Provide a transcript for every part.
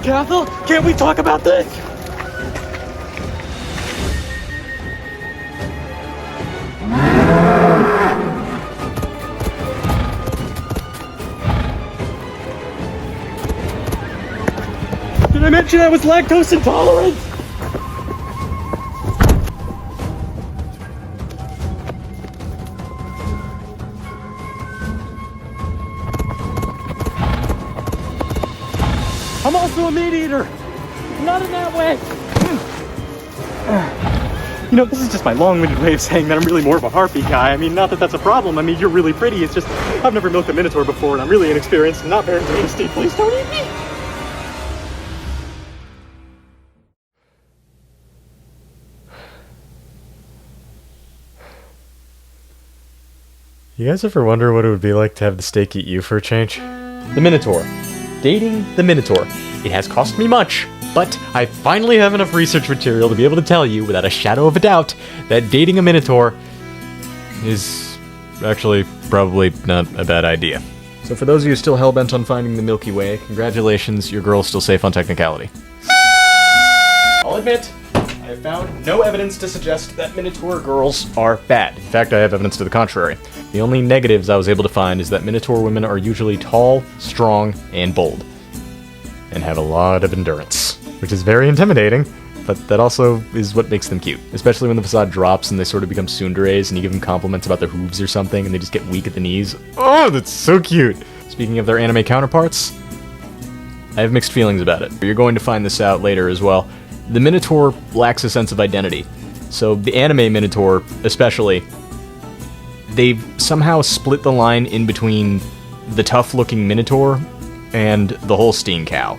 Cathal, can't we talk about this? Did I mention I was lactose intolerant? I'm also a meat eater. Not in that way. You know, this is just my long-winded way of saying that I'm really more of a harpy guy. I mean, not that that's a problem. I mean, you're really pretty. It's just, I've never milked a Minotaur before, and I'm really inexperienced and not very tasty. Please don't eat me. You guys ever wonder what it would be like to have the steak eat you for a change? The Minotaur. Dating the Minotaur. It has cost me much, but I finally have enough research material to be able to tell you without a shadow of a doubt that dating a Minotaur is actually probably not a bad idea. So for those of you still hellbent on finding the Milky Way, congratulations, your girl's still safe on technicality. I'll admit, I have found no evidence to suggest that Minotaur girls are bad. In fact, I have evidence to the contrary. The only negatives I was able to find is that Minotaur women are usually tall, strong, and bold, and have a lot of endurance, which is very intimidating, but that also is what makes them cute, especially when the facade drops and they sort of become tsunderes and you give them compliments about their hooves or something and they just get weak at the knees. Oh, that's so cute! Speaking of their anime counterparts, I have mixed feelings about it. You're going to find this out later as well. The Minotaur lacks a sense of identity, so the anime Minotaur, especially, they've somehow split the line in between the tough-looking Minotaur and the Holstein cow.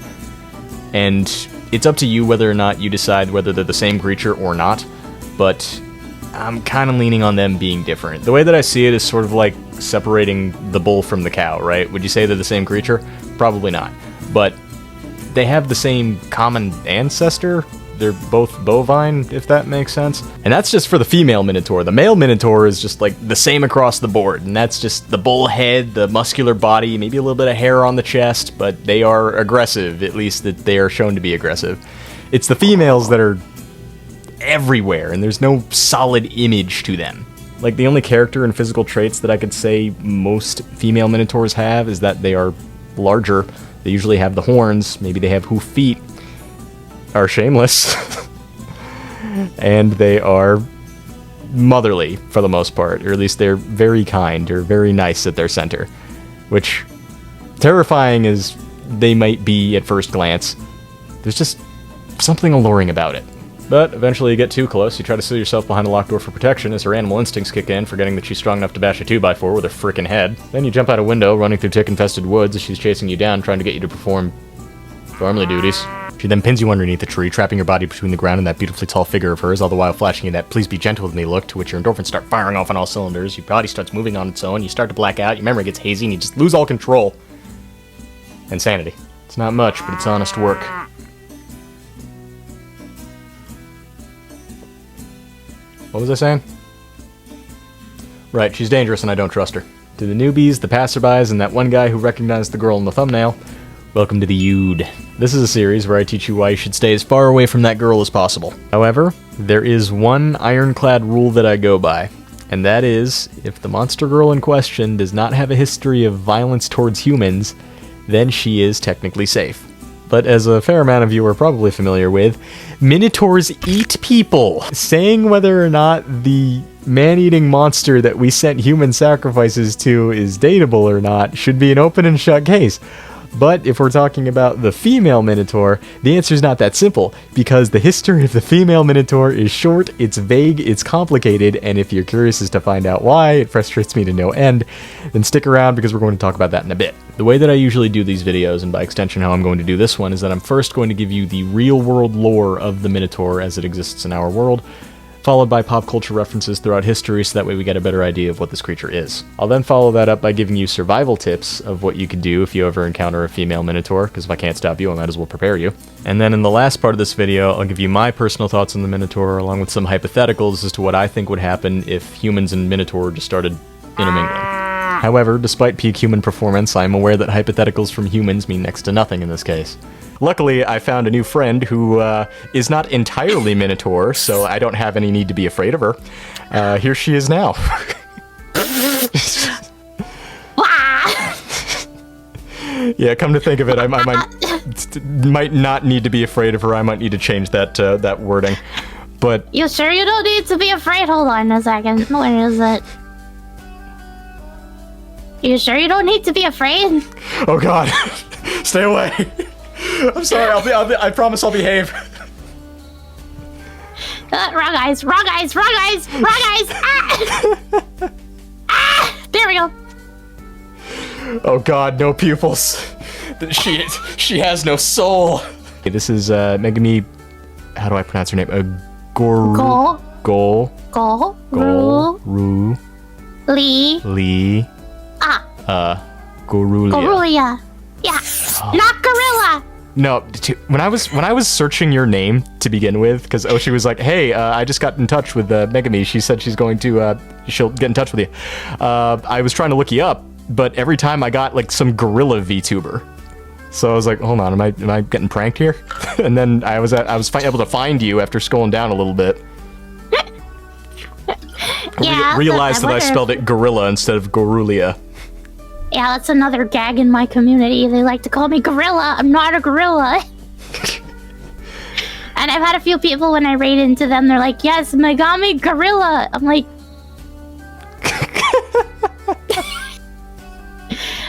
And it's up to you whether or not you decide whether they're the same creature or not, but I'm kind of leaning on them being different. The way that I see it is sort of like separating the bull from the cow, right? Would you say they're the same creature? Probably not. But they have the same common ancestor. They're both bovine, if that makes sense. And that's just for the female Minotaur. The male Minotaur is just like the same across the board, and that's just the bull head, the muscular body, maybe a little bit of hair on the chest, but they are aggressive, at least that they are shown to be aggressive. It's the females that are everywhere, and there's no solid image to them. Like, the only character and physical traits that I could say most female Minotaurs have is that they are larger. They usually have the horns, maybe they have hoof feet, are shameless, and they are motherly for the most part, or at least they're very kind or very nice at their center, which, terrifying as they might be at first glance, there's just something alluring about it. But eventually you get too close, you try to seal yourself behind a locked door for protection as her animal instincts kick in, forgetting that she's strong enough to bash a 2x4 with her frickin' head. Then you jump out a window, running through tick-infested woods as she's chasing you down, trying to get you to perform family duties. She then pins you underneath the tree, trapping your body between the ground and that beautifully tall figure of hers, all the while flashing you that "please be gentle with me" look, to which your endorphins start firing off on all cylinders, your body starts moving on its own, you start to black out, your memory gets hazy, and you just lose all control. Insanity. It's not much, but it's honest work. What was I saying? Right, she's dangerous and I don't trust her. To the newbies, the passerbys, and that one guy who recognized the girl in the thumbnail, welcome to the Ood. This is a series where I teach you why you should stay as far away from that girl as possible. However, there is one ironclad rule that I go by, and that is, if the monster girl in question does not have a history of violence towards humans, then she is technically safe. But as a fair amount of you are probably familiar with, Minotaurs eat people. Saying whether or not the man-eating monster that we sent human sacrifices to is dateable or not should be an open and shut case. But if we're talking about the female Minotaur, the answer is not that simple, because the history of the female Minotaur is short, it's vague, it's complicated, and if you're curious as to find out why, it frustrates me to no end, then stick around because we're going to talk about that in a bit. The way that I usually do these videos, and by extension how I'm going to do this one, is that I'm first going to give you the real-world lore of the Minotaur as it exists in our world, followed by pop culture references throughout history so that way we get a better idea of what this creature is. I'll then follow that up by giving you survival tips of what you could do if you ever encounter a female Minotaur, because if I can't stop you, I might as well prepare you. And then in the last part of this video, I'll give you my personal thoughts on the Minotaur, along with some hypotheticals as to what I think would happen if humans and Minotaur just started intermingling. However, despite peak human performance, I am aware that hypotheticals from humans mean next to nothing in this case. Luckily, I found a new friend who is not entirely Minotaur, so I don't have any need to be afraid of her. Here she is now. Yeah, come to think of it, I might not need to be afraid of her. I might need to change that wording. But you sure you don't need to be afraid? Hold on a second. Where is it? You sure you don't need to be afraid? oh god, stay away. I'm sorry. I promise I'll behave. Wrong eyes. There we go. Oh god, no pupils. She has no soul. Okay, this is Megami. How do I pronounce her name? Gorullia. Gorullia. Yeah. Not gorilla. No, when I was searching your name to begin with, because Oshie was like, "Hey, I just got in touch with Megami. She said she's going to she'll get in touch with you." I was trying to look you up, but every time I got like some gorilla VTuber. So I was like, "Hold on, am I getting pranked here?" And then I was able to find you after scrolling down a little bit. Yeah, realized that I spelled it gorilla instead of Gorullia. Yeah, that's another gag in my community. They like to call me gorilla. I'm not a gorilla. And I've had a few people when I raid into them, they're like, yes, Megami Gorilla. I'm like...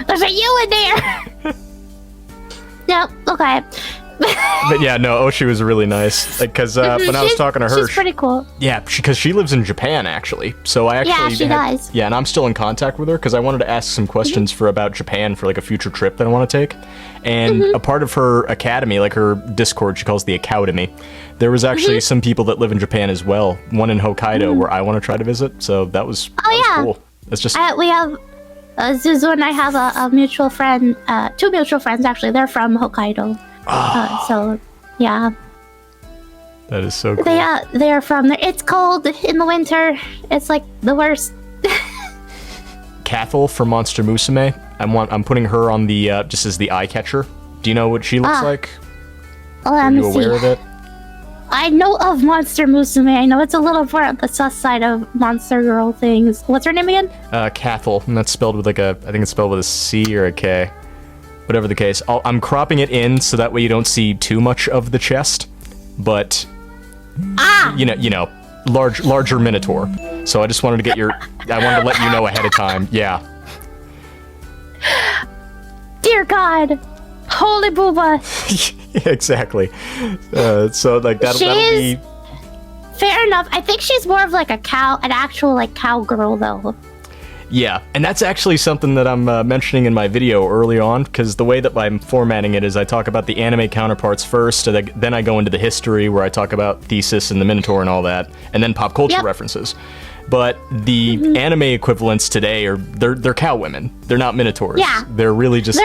There's a U in there! Yep, okay. But yeah, no, Oshie was really nice. Because when I was talking to her, she's pretty cool. Yeah, because she lives in Japan actually. So I actually she does. Yeah, and I'm still in contact with her because I wanted to ask some questions for about Japan for like a future trip that I want to take. And a part of her academy, like her Discord, she calls the Academy. There was actually some people that live in Japan as well. One in Hokkaido where I want to try to visit. So that was cool. It's just we have. Zuzu and I have a mutual friend. Two mutual friends actually. They're from Hokkaido. So, yeah. That is so cool. They are from there. It's cold in the winter. It's like the worst. Cathal from Monster Musume. I'm putting her on the just as the eye catcher. Do you know what she looks like? Are you aware of it? I know of Monster Musume. I know it's a little more on the sus side of Monster Girl things. What's her name again? Cathal, and that's spelled with I think it's spelled with a C or a K. Whatever the case, I'm cropping it in so that way you don't see too much of the chest, but you know, larger Minotaur. So I just wanted to get I wanted to let you know ahead of time. Yeah. Dear God, holy booba. Exactly. So like that'll be fair enough. I think she's more of like an actual like cowgirl though. Yeah, and that's actually something that I'm mentioning in my video early on, because the way that I'm formatting it is I talk about the anime counterparts first, and then I go into the history where I talk about Thesis and the Minotaur and all that, and then pop culture references. But the anime equivalents today they're cow women. They're not Minotaurs. Yeah. They're really just...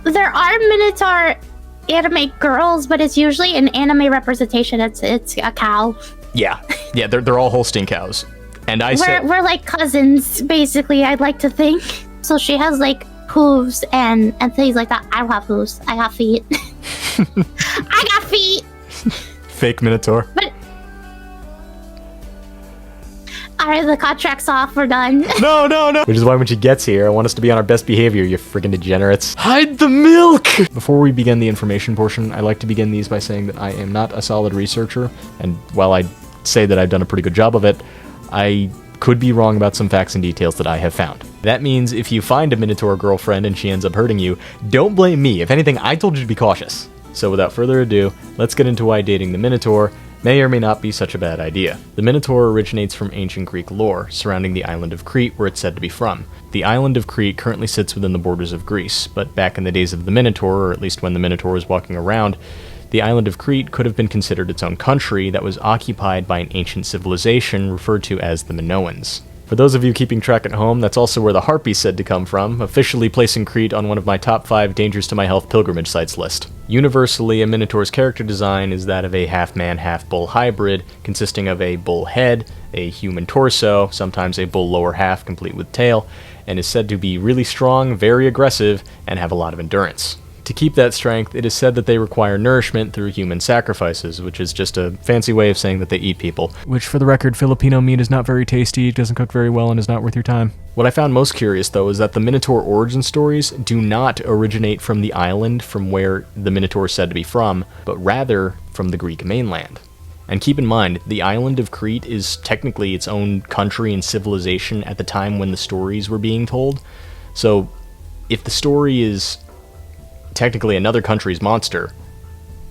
There are Minotaur anime girls, but it's usually an anime representation. It's a cow. Yeah, they're all Holstein cows. And we're like cousins, basically, I'd like to think. So she has like hooves and things like that. I don't have hooves. I got feet. I got feet. Fake Minotaur. But alright, the contract's off. We're done. No. Which is why when she gets here, I want us to be on our best behavior, you friggin' degenerates. Hide the milk! Before we begin the information portion, I like to begin these by saying that I am not a solid researcher, and while I say that I've done a pretty good job of it, I could be wrong about some facts and details that I have found. That means if you find a Minotaur girlfriend and she ends up hurting you, don't blame me. If anything, I told you to be cautious. So without further ado, let's get into why dating the Minotaur may or may not be such a bad idea. The Minotaur originates from ancient Greek lore surrounding the island of Crete, where it's said to be from. The island of Crete currently sits within the borders of Greece, but back in the days of the Minotaur, or at least when the Minotaur was walking around, the island of Crete could have been considered its own country that was occupied by an ancient civilization referred to as the Minoans. For those of you keeping track at home, that's also where the Harpy's said to come from, officially placing Crete on one of my top 5 dangers to my health pilgrimage sites list. Universally, a Minotaur's character design is that of a half-man, half-bull hybrid, consisting of a bull head, a human torso, sometimes a bull lower half complete with tail, and is said to be really strong, very aggressive, and have a lot of endurance. To keep that strength, it is said that they require nourishment through human sacrifices, which is just a fancy way of saying that they eat people. Which, for the record, Filipino meat is not very tasty, doesn't cook very well, and is not worth your time. What I found most curious, though, is that the Minotaur origin stories do not originate from the island from where the Minotaur is said to be from, but rather from the Greek mainland. And keep in mind, the island of Crete is technically its own country and civilization at the time when the stories were being told. So, if the story is technically another country's monster,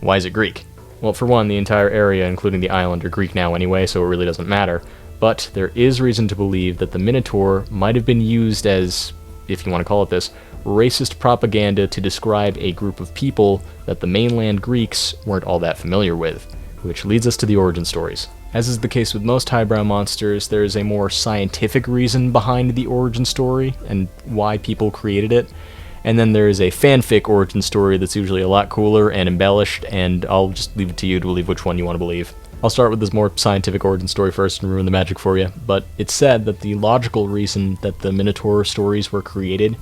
why is it Greek? Well, for one, the entire area, including the island, are Greek now anyway, so it really doesn't matter. But there is reason to believe that the Minotaur might have been used as, if you want to call it this, racist propaganda to describe a group of people that the mainland Greeks weren't all that familiar with, which leads us to the origin stories. As is the case with most highbrow monsters, there is a more scientific reason behind the origin story and why people created it. And then there is a fanfic origin story that's usually a lot cooler and embellished, and I'll just leave it to you to believe which one you want to believe. I'll start with this more scientific origin story first and ruin the magic for you, but it's said that the logical reason that the Minotaur stories were created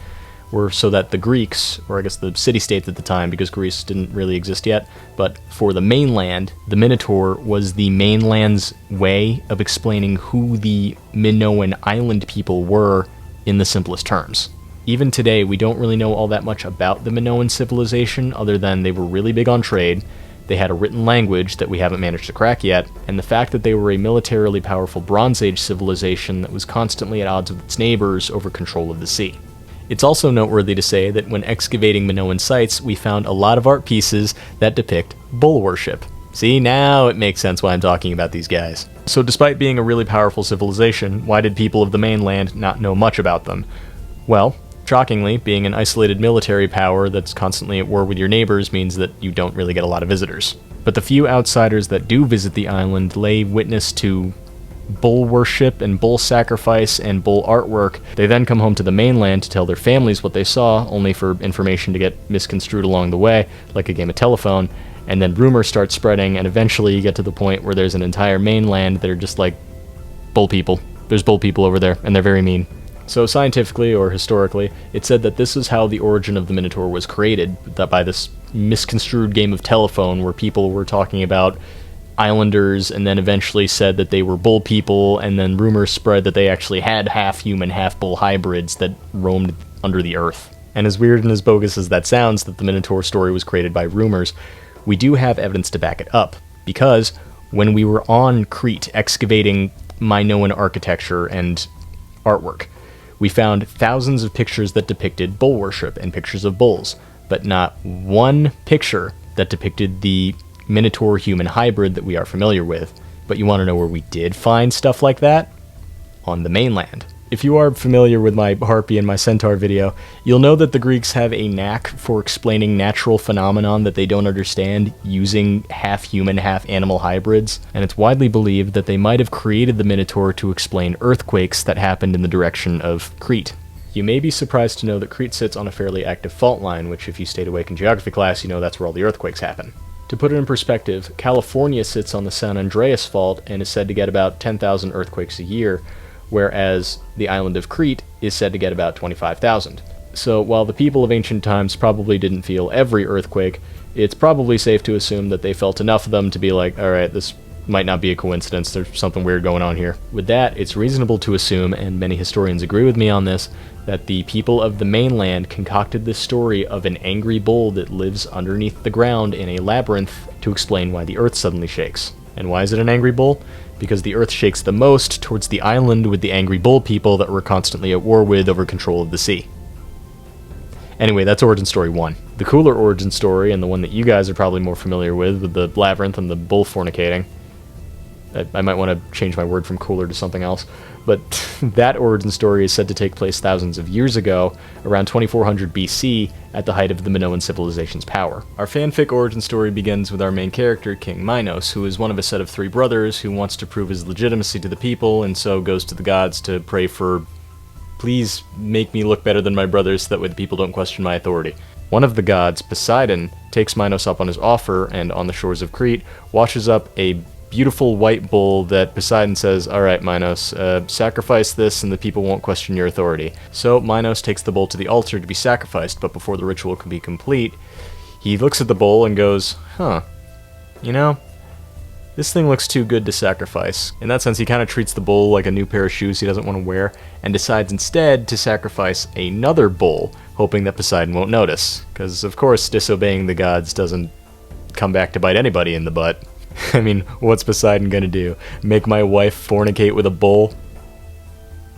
were so that the Greeks, or I guess the city-states at the time, because Greece didn't really exist yet, but for the mainland, the Minotaur was the mainland's way of explaining who the Minoan island people were in the simplest terms. Even today, we don't really know all that much about the Minoan civilization, other than they were really big on trade, they had a written language that we haven't managed to crack yet, and the fact that they were a militarily powerful Bronze Age civilization that was constantly at odds with its neighbors over control of the sea. It's also noteworthy to say that when excavating Minoan sites, we found a lot of art pieces that depict bull worship. See, now it makes sense why I'm talking about these guys. So despite being a really powerful civilization, why did people of the mainland not know much about them? Well, shockingly, being an isolated military power that's constantly at war with your neighbors means that you don't really get a lot of visitors. But the few outsiders that do visit the island lay witness to bull worship and bull sacrifice and bull artwork. They then come home to the mainland to tell their families what they saw, only for information to get misconstrued along the way, like a game of telephone, and then rumors start spreading, and eventually you get to the point where there's an entire mainland that are just like, bull people. There's bull people over there, and they're very mean. So scientifically, or historically, it's said that this is how the origin of the Minotaur was created, that by this misconstrued game of telephone where people were talking about islanders and then eventually said that they were bull people, and then rumors spread that they actually had half-human, half-bull hybrids that roamed under the earth. And as weird and as bogus as that sounds, that the Minotaur story was created by rumors, we do have evidence to back it up, because when we were on Crete excavating Minoan architecture and artwork, we found thousands of pictures that depicted bull worship and pictures of bulls, but not one picture that depicted the Minotaur human hybrid that we are familiar with. But you want to know where we did find stuff like that? On the mainland. If you are familiar with my Harpy and my Centaur video, you'll know that the Greeks have a knack for explaining natural phenomenon that they don't understand using half-human, half-animal hybrids, and it's widely believed that they might have created the Minotaur to explain earthquakes that happened in the direction of Crete. You may be surprised to know that Crete sits on a fairly active fault line, which if you stayed awake in geography class, you know that's where all the earthquakes happen. To put it in perspective, California sits on the San Andreas Fault and is said to get about 10,000 earthquakes a year, whereas the island of Crete is said to get about 25,000. So while the people of ancient times probably didn't feel every earthquake, it's probably safe to assume that they felt enough of them to be like, alright, this might not be a coincidence, there's something weird going on here. With that, it's reasonable to assume, and many historians agree with me on this, that the people of the mainland concocted this story of an angry bull that lives underneath the ground in a labyrinth to explain why the earth suddenly shakes. And why is it an angry bull? Because the earth shakes the most towards the island with the angry bull people that we're constantly at war with over control of the sea. Anyway, that's origin story 1. The cooler origin story, and the one that you guys are probably more familiar with the labyrinth and the bull fornicating. I might want to change my word from cooler to something else, but that origin story is said to take place thousands of years ago, around 2400 BC, at the height of the Minoan civilization's power. Our fanfic origin story begins with our main character, King Minos, who is one of a set of 3 brothers who wants to prove his legitimacy to the people, and so goes to the gods to pray for, please make me look better than my brothers so that way the people don't question my authority. One of the gods, Poseidon, takes Minos up on his offer, and on the shores of Crete, washes up a beautiful white bull that Poseidon says, "Alright, Minos, sacrifice this and the people won't question your authority." So Minos takes the bull to the altar to be sacrificed, but before the ritual can be complete, he looks at the bull and goes, you know, this thing looks too good to sacrifice. In that sense, he kind of treats the bull like a new pair of shoes he doesn't want to wear, and decides instead to sacrifice another bull, hoping that Poseidon won't notice. Because, of course, disobeying the gods doesn't come back to bite anybody in the butt. I mean, what's Poseidon gonna do? Make my wife fornicate with a bull?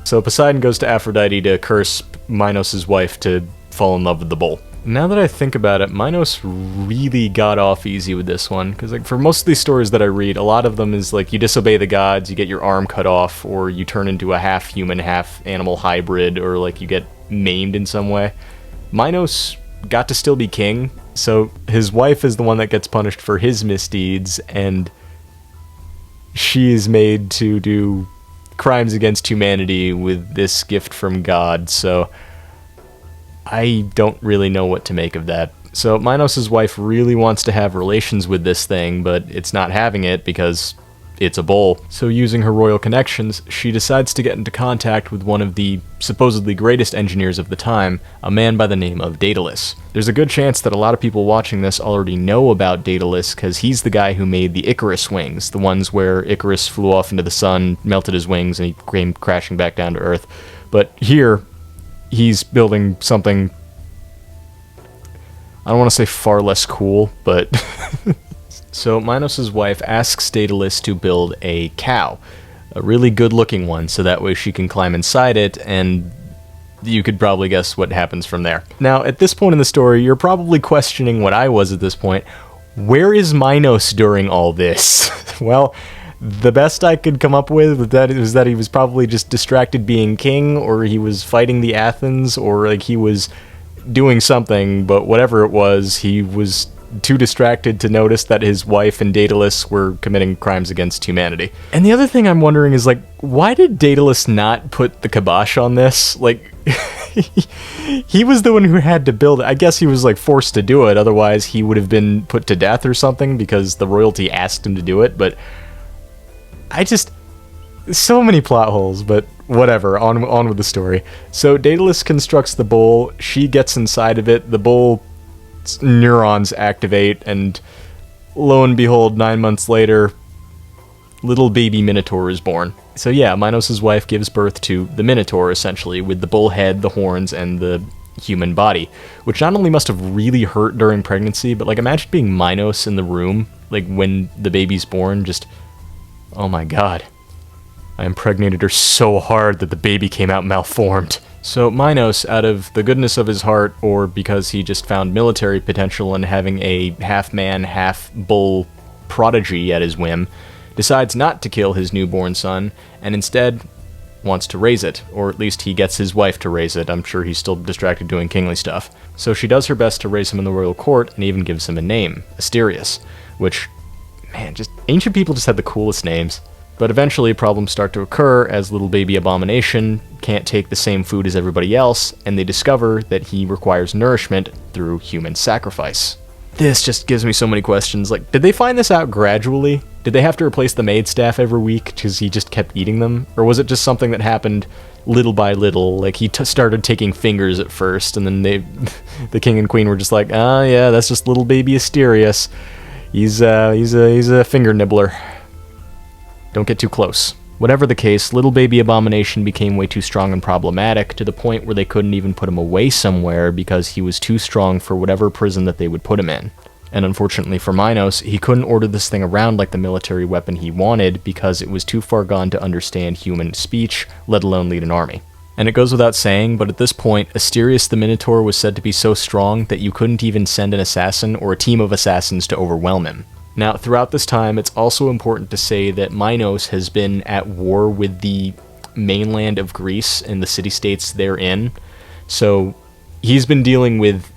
So Poseidon goes to Aphrodite to curse Minos' wife to fall in love with the bull. Now that I think about it, Minos really got off easy with this one, because like for most of these stories that I read, a lot of them is like you disobey the gods, you get your arm cut off, or you turn into a half-human, half-animal hybrid, or like you get maimed in some way. Minos got to still be king, so his wife is the one that gets punished for his misdeeds, and she is made to do crimes against humanity with this gift from God, so I don't really know what to make of that. So Minos' wife really wants to have relations with this thing, but it's not having it because it's a bull. So using her royal connections, she decides to get into contact with one of the supposedly greatest engineers of the time, a man by the name of Daedalus. There's a good chance that a lot of people watching this already know about Daedalus, because he's the guy who made the Icarus wings, the ones where Icarus flew off into the sun, melted his wings, and he came crashing back down to Earth. But here, he's building something, I don't want to say far less cool, but so Minos' wife asks Daedalus to build a cow, a really good-looking one, so that way she can climb inside it, and you could probably guess what happens from there. Now, at this point in the story, you're probably questioning what I was at this point. Where is Minos during all this? Well, the best I could come up with was that he was probably just distracted being king, or he was fighting the Athens, or like he was doing something, but whatever it was, he was too distracted to notice that his wife and Daedalus were committing crimes against humanity. And the other thing I'm wondering is, like, why did Daedalus not put the kibosh on this? Like, he was the one who had to build it. I guess he was, like, forced to do it, otherwise he would have been put to death or something, because the royalty asked him to do it, but so many plot holes, but whatever, on with the story. So Daedalus constructs the bull, she gets inside of it, the bull's neurons activate, and lo and behold, 9 months later, little baby Minotaur is born. So yeah, Minos' wife gives birth to the Minotaur, essentially, with the bull head, the horns, and the human body, which not only must have really hurt during pregnancy, but like imagine being Minos in the room, like when the baby's born, just, oh my god. I impregnated her so hard that the baby came out malformed. So Minos, out of the goodness of his heart, or because he just found military potential in having a half-man, half-bull prodigy at his whim, decides not to kill his newborn son, and instead wants to raise it, or at least he gets his wife to raise it. I'm sure he's still distracted doing kingly stuff. So she does her best to raise him in the royal court, and even gives him a name, Asterius, which, man, just ancient people just had the coolest names. But eventually problems start to occur as little baby Abomination can't take the same food as everybody else, and they discover that he requires nourishment through human sacrifice. This just gives me so many questions. Like, did they find this out gradually? Did they have to replace the maid staff every week because he just kept eating them? Or was it just something that happened little by little? Like, he started taking fingers at first, and then the king and queen were just like, ah, yeah, that's just little baby Asterius. He's a finger nibbler. Don't get too close. Whatever the case, little baby Abomination became way too strong and problematic, to the point where they couldn't even put him away somewhere because he was too strong for whatever prison that they would put him in. And unfortunately for Minos, he couldn't order this thing around like the military weapon he wanted because it was too far gone to understand human speech, let alone lead an army. And it goes without saying, but at this point, Asterius the Minotaur was said to be so strong that you couldn't even send an assassin or a team of assassins to overwhelm him. Now, throughout this time, it's also important to say that Minos has been at war with the mainland of Greece and the city-states therein, so he's been dealing with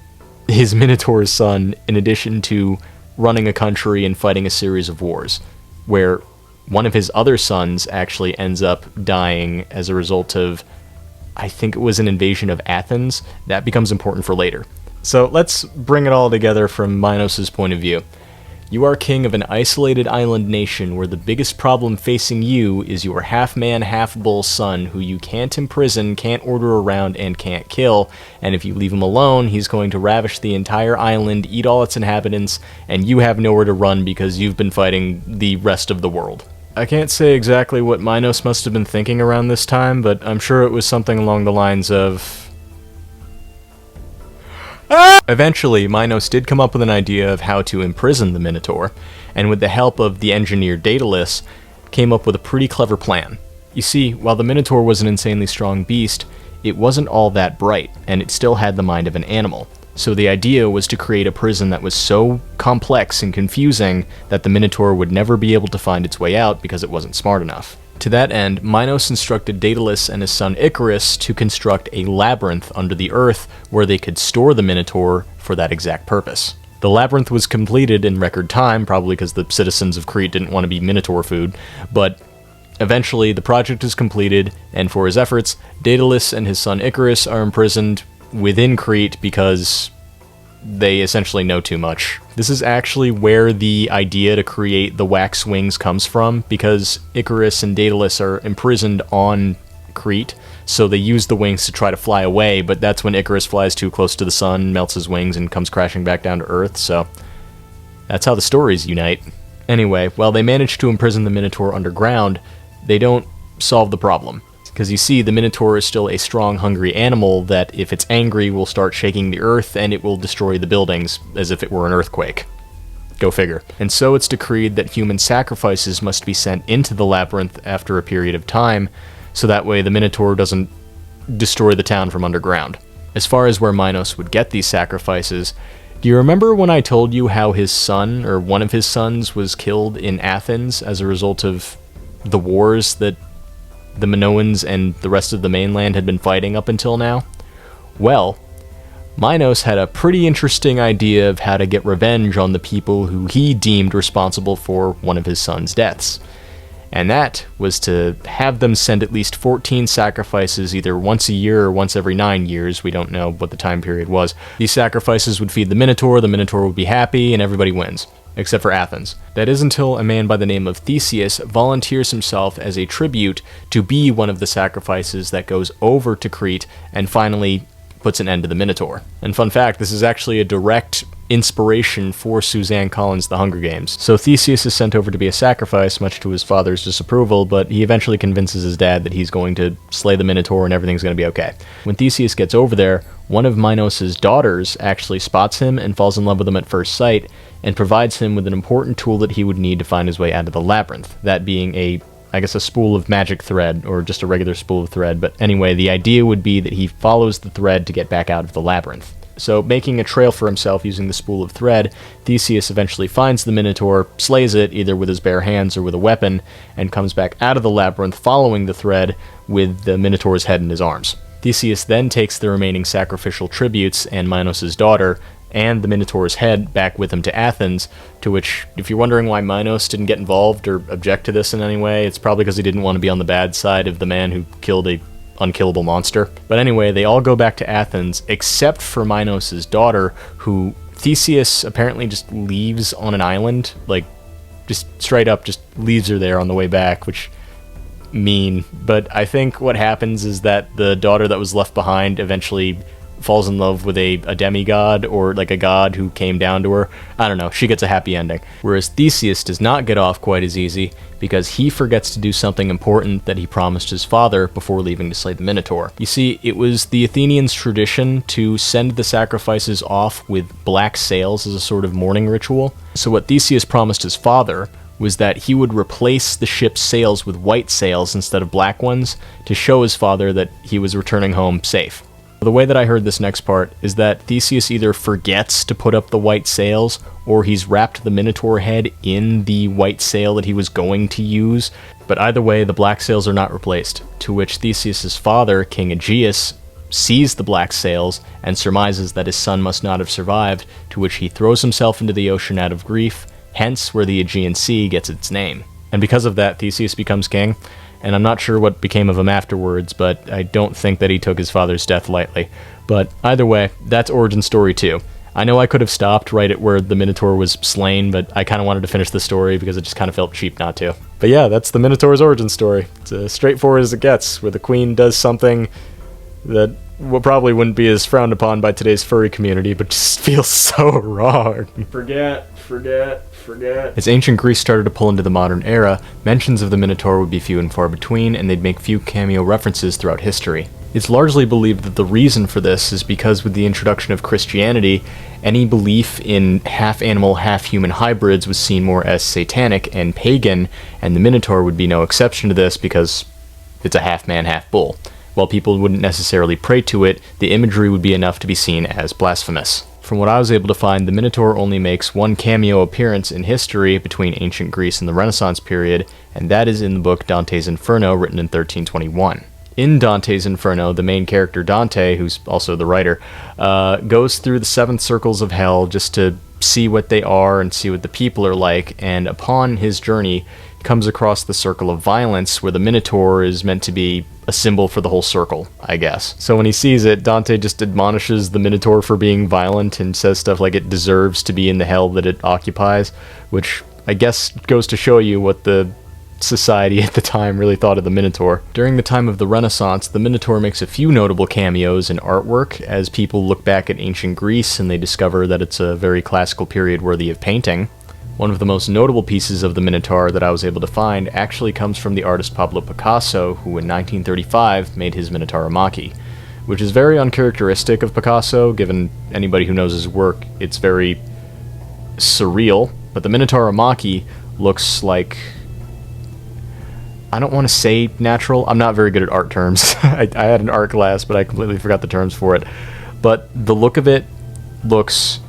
his Minotaur's son in addition to running a country and fighting a series of wars, where one of his other sons actually ends up dying as a result of, I think it was an invasion of Athens. That becomes important for later. So let's bring it all together from Minos' point of view. You are king of an isolated island nation where the biggest problem facing you is your half-man, half-bull son who you can't imprison, can't order around, and can't kill, and if you leave him alone, he's going to ravish the entire island, eat all its inhabitants, and you have nowhere to run because you've been fighting the rest of the world. I can't say exactly what Minos must have been thinking around this time, but I'm sure it was something along the lines of... Eventually, Minos did come up with an idea of how to imprison the Minotaur, and with the help of the engineer Daedalus, came up with a pretty clever plan. You see, while the Minotaur was an insanely strong beast, it wasn't all that bright, and it still had the mind of an animal. So the idea was to create a prison that was so complex and confusing that the Minotaur would never be able to find its way out because it wasn't smart enough. To that end, Minos instructed Daedalus and his son Icarus to construct a labyrinth under the earth where they could store the Minotaur for that exact purpose. The labyrinth was completed in record time, probably because the citizens of Crete didn't want to be Minotaur food, but eventually the project is completed, and for his efforts, Daedalus and his son Icarus are imprisoned within Crete because they essentially know too much. This is actually where the idea to create the wax wings comes from, because Icarus and Daedalus are imprisoned on Crete, so they use the wings to try to fly away, but that's when Icarus flies too close to the sun, melts his wings, and comes crashing back down to Earth, so that's how the stories unite. Anyway, while they manage to imprison the Minotaur underground, they don't solve the problem. Because you see, the Minotaur is still a strong, hungry animal that, if it's angry, will start shaking the earth and it will destroy the buildings as if it were an earthquake. Go figure. And so it's decreed that human sacrifices must be sent into the labyrinth after a period of time, so that way the Minotaur doesn't destroy the town from underground. As far as where Minos would get these sacrifices, do you remember when I told you how his son, or one of his sons, was killed in Athens as a result of the wars that the Minoans and the rest of the mainland had been fighting up until now? Well, Minos had a pretty interesting idea of how to get revenge on the people who he deemed responsible for one of his son's deaths. And that was to have them send at least 14 sacrifices either once a year or once every 9 years. We don't know what the time period was. These sacrifices would feed the Minotaur would be happy, and everybody wins. Except for Athens. That is until a man by the name of Theseus volunteers himself as a tribute to be one of the sacrifices that goes over to Crete and finally puts an end to the Minotaur. And fun fact, this is actually a direct inspiration for Suzanne Collins' The Hunger Games. So Theseus is sent over to be a sacrifice, much to his father's disapproval, but he eventually convinces his dad that he's going to slay the Minotaur and everything's going to be okay. When Theseus gets over there, one of Minos' daughters actually spots him and falls in love with him at first sight, and provides him with an important tool that he would need to find his way out of the labyrinth, that being a spool of magic thread, or just a regular spool of thread, but anyway, the idea would be that he follows the thread to get back out of the labyrinth. So, making a trail for himself using the spool of thread, Theseus eventually finds the Minotaur, slays it, either with his bare hands or with a weapon, and comes back out of the labyrinth following the thread with the Minotaur's head in his arms. Theseus then takes the remaining sacrificial tributes and Minos' daughter, and the Minotaur's head back with him to Athens, to which, if you're wondering why Minos didn't get involved or object to this in any way, it's probably because he didn't want to be on the bad side of the man who killed a unkillable monster. But anyway, they all go back to Athens, except for Minos' daughter, who Theseus apparently just leaves on an island, like, just straight up just leaves her there on the way back, which, mean. But I think what happens is that the daughter that was left behind eventually falls in love with a demigod, or like a god who came down to her. I don't know, she gets a happy ending. Whereas Theseus does not get off quite as easy, because he forgets to do something important that he promised his father before leaving to slay the Minotaur. You see, it was the Athenians' tradition to send the sacrifices off with black sails as a sort of mourning ritual. So what Theseus promised his father was that he would replace the ship's sails with white sails instead of black ones, to show his father that he was returning home safe. The way that I heard this next part is that Theseus either forgets to put up the white sails, or he's wrapped the Minotaur head in the white sail that he was going to use, but either way, the black sails are not replaced, to which Theseus' father, King Aegeus, sees the black sails and surmises that his son must not have survived, to which he throws himself into the ocean out of grief, hence where the Aegean Sea gets its name. And because of that, Theseus becomes king, and I'm not sure what became of him afterwards, but I don't think that he took his father's death lightly. But either way, that's origin story 2. I know I could have stopped right at where the Minotaur was slain, but I kind of wanted to finish the story because it just kind of felt cheap not to. But yeah, that's the Minotaur's origin story. It's as straightforward as it gets, where the queen does something that probably wouldn't be as frowned upon by today's furry community, but just feels so wrong. Forget. As ancient Greece started to pull into the modern era, mentions of the Minotaur would be few and far between, and they'd make few cameo references throughout history. It's largely believed that the reason for this is because with the introduction of Christianity, any belief in half-animal, half-human hybrids was seen more as satanic and pagan, and the Minotaur would be no exception to this because it's a half-man, half-bull. While people wouldn't necessarily pray to it, the imagery would be enough to be seen as blasphemous. From what I was able to find, the Minotaur only makes one cameo appearance in history between ancient Greece and the Renaissance period, and that is in the book Dante's Inferno, written in 1321. In Dante's Inferno, the main character Dante, who's also the writer, goes through the 7 circles of hell just to see what they are and see what the people are like, and upon his journey, comes across the circle of violence, where the Minotaur is meant to be a symbol for the whole circle, I guess. So when he sees it, Dante just admonishes the Minotaur for being violent and says stuff like it deserves to be in the hell that it occupies, which I guess goes to show you what the society at the time really thought of the Minotaur. During the time of the Renaissance, the Minotaur makes a few notable cameos in artwork as people look back at ancient Greece and they discover that it's a very classical period worthy of painting. One of the most notable pieces of the Minotaur that I was able to find actually comes from the artist Pablo Picasso, who in 1935 made his Minotauromachy, which is very uncharacteristic of Picasso, given anybody who knows his work, it's very surreal, but the Minotauromachy looks like, I don't want to say natural, I'm not very good at art terms. I had an art class, but I completely forgot the terms for it, but the look of it looks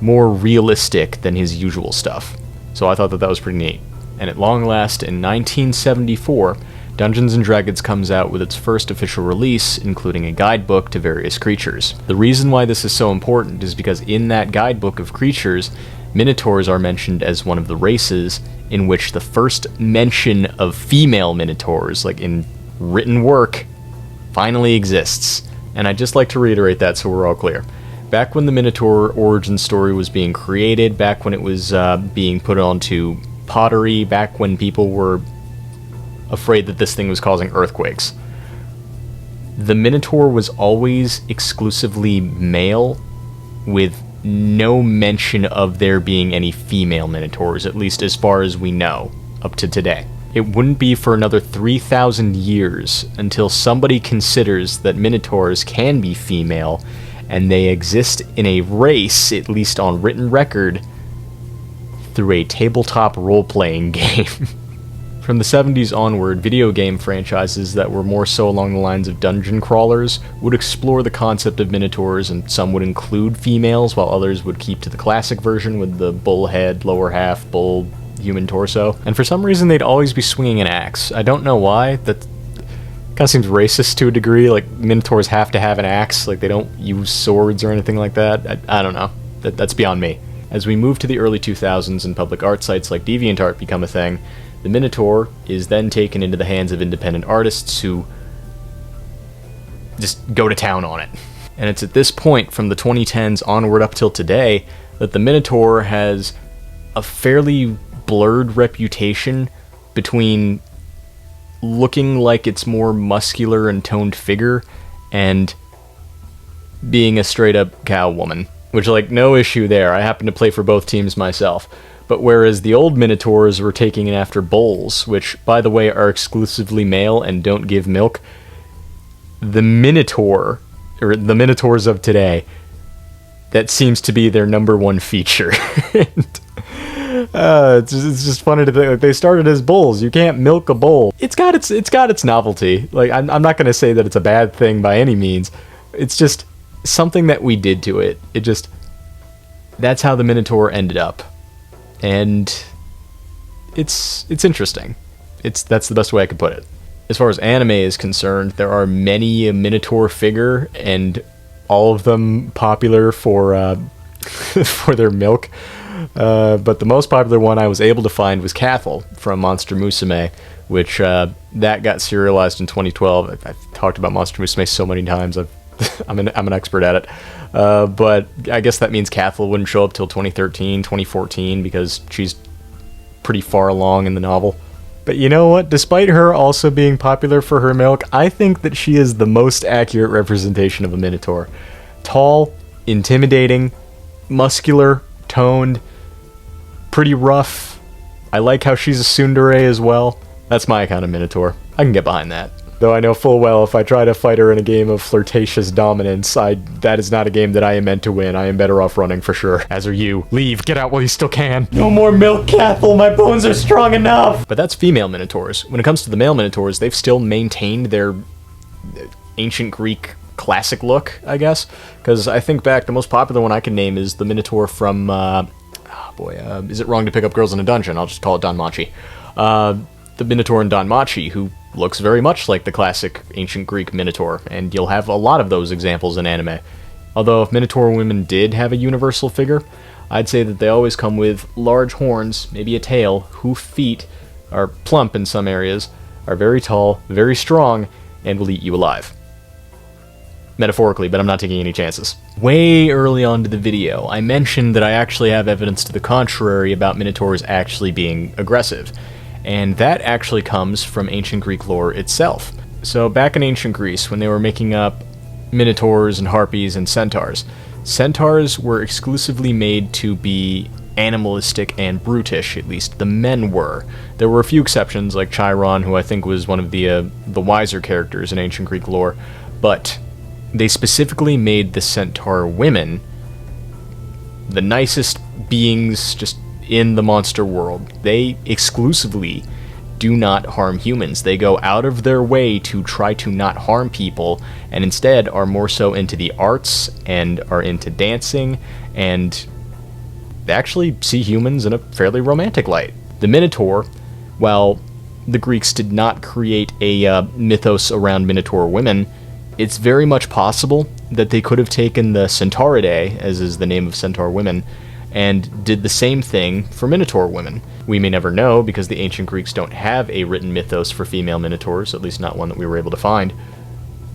more realistic than his usual stuff. So I thought that was pretty neat. And at long last, in 1974, Dungeons & Dragons comes out with its first official release, including a guidebook to various creatures. The reason why this is so important is because in that guidebook of creatures, Minotaurs are mentioned as one of the races in which the first mention of female Minotaurs, like in written work, finally exists. And I'd just like to reiterate that so we're all clear. Back when the Minotaur origin story was being created, back when it was being put onto pottery, back when people were afraid that this thing was causing earthquakes, the Minotaur was always exclusively male, with no mention of there being any female Minotaurs, at least as far as we know, up to today. It wouldn't be for another 3,000 years until somebody considers that Minotaurs can be female, and they exist in a race, at least on written record, through a tabletop role-playing game. From the 70s onward, video game franchises that were more so along the lines of dungeon crawlers would explore the concept of Minotaurs, and some would include females, while others would keep to the classic version with the bull head, lower half, bull, human torso. And for some reason, they'd always be swinging an axe. I don't know why. That kind of seems racist to a degree. Like, Minotaurs have to have an axe. Like, they don't use swords or anything like that. I don't know. That's beyond me. As we move to the early 2000s and public art sites like DeviantArt become a thing, the Minotaur is then taken into the hands of independent artists who just go to town on it. And it's at this point, from the 2010s onward up till today, that the Minotaur has a fairly blurred reputation between looking like it's more muscular and toned figure and being a straight-up cow woman. Which, like, no issue there. I happen to play for both teams myself. But whereas the old Minotaurs were taking it after bulls, which, by the way, are exclusively male and don't give milk, the Minotaur, or the Minotaurs of today, that seems to be their number one feature. It's just funny to think, like, they started as bulls. You can't milk a bull. It's got its novelty. Like, I'm not going to say that it's a bad thing by any means. It's just something that we did to it. That's how the Minotaur ended up. And it's interesting. That's the best way I could put it. As far as anime is concerned, there are many a Minotaur figure, and all of them popular for for their milk. But the most popular one I was able to find was Cathel from Monster Musume, which that got serialized in 2012. I've talked about Monster Musume so many times. I've I'm an expert at it. But I guess that means Cathal wouldn't show up till 2013, 2014, because she's pretty far along in the novel. But you know what? Despite her also being popular for her milk, I think that she is the most accurate representation of a Minotaur. Tall, intimidating, muscular, toned, pretty rough. I like how she's a tsundere as well. That's my kind of Minotaur. I can get behind that. Though I know full well if I try to fight her in a game of flirtatious dominance, that is not a game that I am meant to win. I am better off running for sure. As are you. Leave. Get out while you still can. No more milk, Cathal. My bones are strong enough. But that's female Minotaurs. When it comes to the male Minotaurs, they've still maintained their ancient Greek classic look, I guess. Because I think back, the most popular one I can name is the Minotaur from, is it wrong to pick up girls in a dungeon? I'll just call it Danmachi. The Minotaur in Danmachi, who looks very much like the classic ancient Greek Minotaur, and you'll have a lot of those examples in anime. Although if Minotaur women did have a universal figure, I'd say that they always come with large horns, maybe a tail, hoof feet, are plump in some areas, are very tall, very strong, and will eat you alive. Metaphorically, but I'm not taking any chances. Way early on to the video, I mentioned that I actually have evidence to the contrary about Minotaurs actually being aggressive. And that actually comes from ancient Greek lore itself. So back in ancient Greece, when they were making up minotaurs and harpies and centaurs, centaurs were exclusively made to be animalistic and brutish, at least the men were. There were a few exceptions, like Chiron, who I think was one of the wiser characters in ancient Greek lore, but they specifically made the centaur women the nicest beings just in the monster world. They exclusively do not harm humans. They go out of their way to try to not harm people, and instead are more so into the arts and are into dancing, and they actually see humans in a fairly romantic light. The Minotaur, while the Greeks did not create a mythos around Minotaur women, it's very much possible that they could have taken the Centauridae, as is the name of centaur women, and did the same thing for Minotaur women. We may never know, because the ancient Greeks don't have a written mythos for female Minotaurs, at least not one that we were able to find,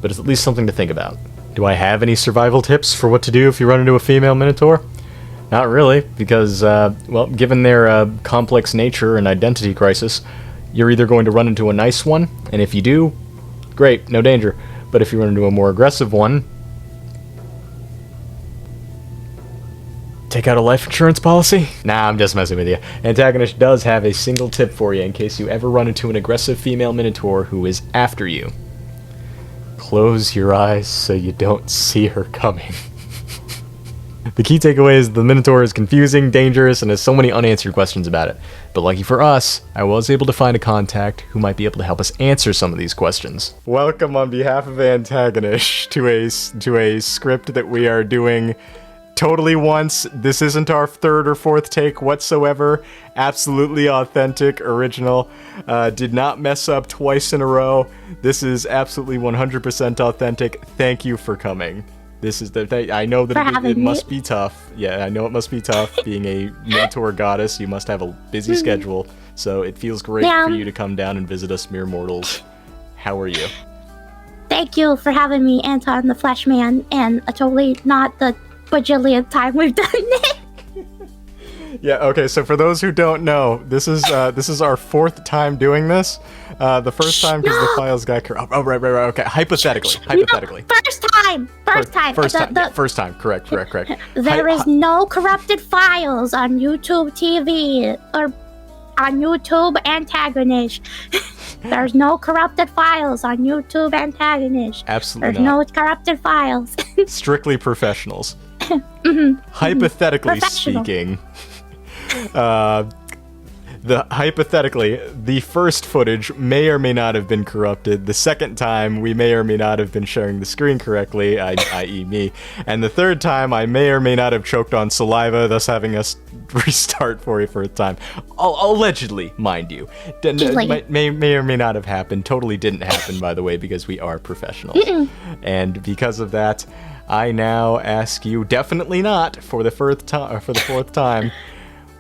but it's at least something to think about. Do I have any survival tips for what to do if you run into a female Minotaur? Not really, because, well, given their complex nature and identity crisis, you're either going to run into a nice one, and if you do, great, no danger. But if you run into a more aggressive one, take out a life insurance policy? Nah, I'm just messing with you. Antagonist does have a single tip for you in case you ever run into an aggressive female Minotaur who is after you. Close your eyes so you don't see her coming. The key takeaway is the Minotaur is confusing, dangerous, and has so many unanswered questions about it. But lucky for us, I was able to find a contact who might be able to help us answer some of these questions. Welcome on behalf of Antagonist to a script that we are doing totally once. This isn't our third or fourth take whatsoever. Absolutely authentic, original. Did not mess up twice in a row. This is absolutely 100% authentic. Thank you for coming. This is I know that it must be tough. Yeah, I know it must be tough being a Minotaur goddess. You must have a busy schedule, so it feels great for you to come down and visit us mere mortals. How are you? Thank you for having me, Anton the Flesh Man, and totally not the bajillionth time we've done it. Yeah, okay, so for those who don't know, this is our fourth time doing this. The first time because the files got corrupted. Oh, right, okay. Hypothetically. No, first time. Correct. There is no corrupted files on YouTube TV or on YouTube Antagonist. There's no corrupted files on YouTube Antagonist. Absolutely There's no corrupted files. Strictly professionals. Hypothetically speaking, the first footage may or may not have been corrupted. The second time, we may or may not have been sharing the screen correctly, i.e. me. And the third time, I may or may not have choked on saliva, thus having us restart for a fourth time. Allegedly, mind you. May or may not have happened. Totally didn't happen, by the way, because we are professionals. And because of that, I now ask you, definitely not for the fourth time,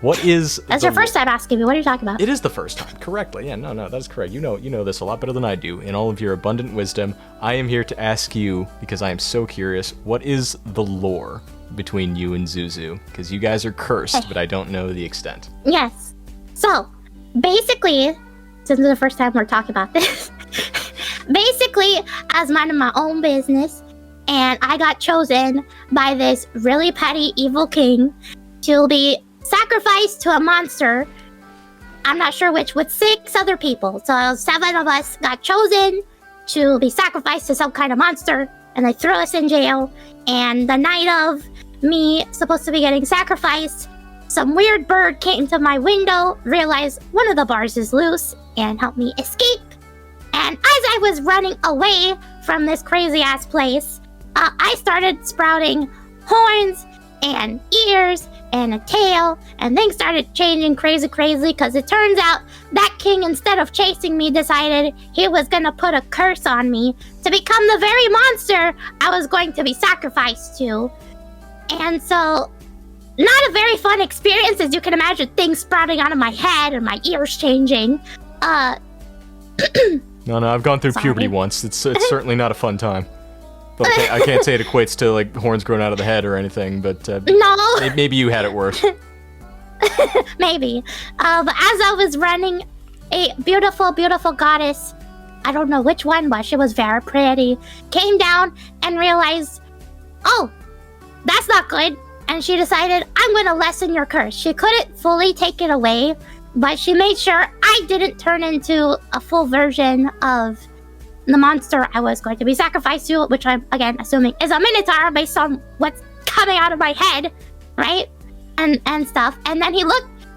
What is That's your first time asking me. What are you talking about? It is the first time, correctly. Yeah, no, that is correct. You know this a lot better than I do. In all of your abundant wisdom, I am here to ask you, because I am so curious, what is the lore between you and Zuzu? Because you guys are cursed, but I don't know the extent. Yes. So, basically, since it's the first time we're talking about this, basically, I was minding my own business, and I got chosen by this really petty evil king to be sacrificed to a monster. I'm not sure which, with 6 other people. So 7 of us got chosen to be sacrificed to some kind of monster, and they threw us in jail. And the night of me supposed to be getting sacrificed, some weird bird came to my window, realized one of the bars is loose, and helped me escape. And as I was running away from this crazy ass place, I started sprouting horns and ears and a tail, and things started changing crazy because it turns out that king, instead of chasing me, decided he was gonna put a curse on me to become the very monster I was going to be sacrificed to. And so, not a very fun experience, as you can imagine, things sprouting out of my head and my ears changing. No, I've gone through puberty once. It's certainly not a fun time. But I can't say it equates to like horns growing out of the head or anything, but no. Maybe you had it worse. Maybe. But as I was running, a beautiful goddess, I don't know which one, but she was very pretty, came down and realized, oh, that's not good. And she decided, I'm going to lessen your curse. She couldn't fully take it away, but she made sure I didn't turn into a full version of the monster I was going to be sacrificed to, which I'm, again, assuming is a minotaur based on what's coming out of my head, right? And stuff. And then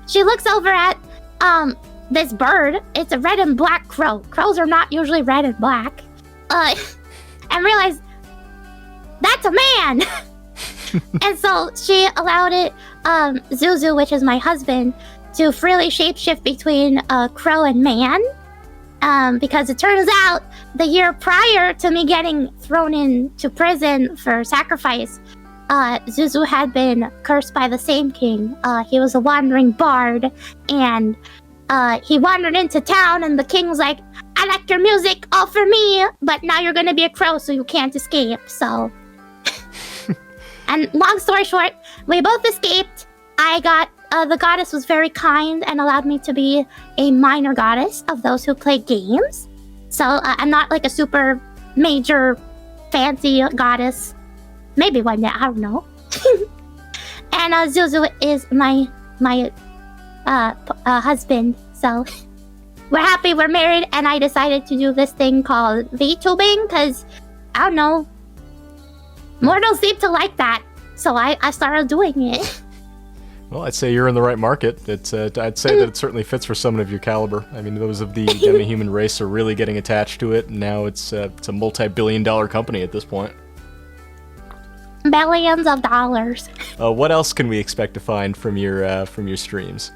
she looks over at this bird. It's a red and black crow. Crows are not usually red and black. And realized, that's a man! And so she allowed it, Zuzu, which is my husband, to freely shapeshift between crow and man. Because it turns out the year prior to me getting thrown into prison for sacrifice, Zuzu had been cursed by the same king. He was a wandering bard, and he wandered into town, and the king was like, I like your music, all for me, but now you're gonna be a crow, so you can't escape, so... And long story short, we both escaped. The goddess was very kind and allowed me to be a minor goddess of those who play games. So I'm not like a super major fancy goddess. Maybe one day, I don't know. And Zuzu is my husband. So we're happy, we're married, and I decided to do this thing called VTubing because, I don't know, mortals seem to like that. So I started doing it. Well, I'd say you're in the right market. I'd say that it certainly fits for someone of your caliber. I mean, those of the demi-human race are really getting attached to it, and now it's a multi-billion-dollar company at this point. Billions of dollars. What else can we expect to find from your streams?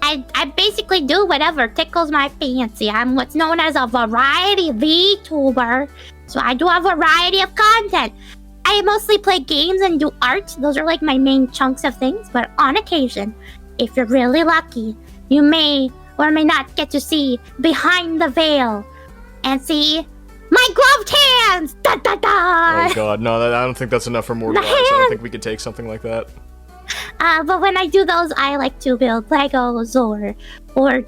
I basically do whatever tickles my fancy. I'm what's known as a variety VTuber, so I do a variety of content. I mostly play games and do art. Those are like my main chunks of things. But on occasion, if you're really lucky, you may or may not get to see behind the veil and see my gloved hands. Da da da. Oh god, no! I don't think that's enough for mortal eyes. I don't think we could take something like that. But when I do those, I like to build Legos or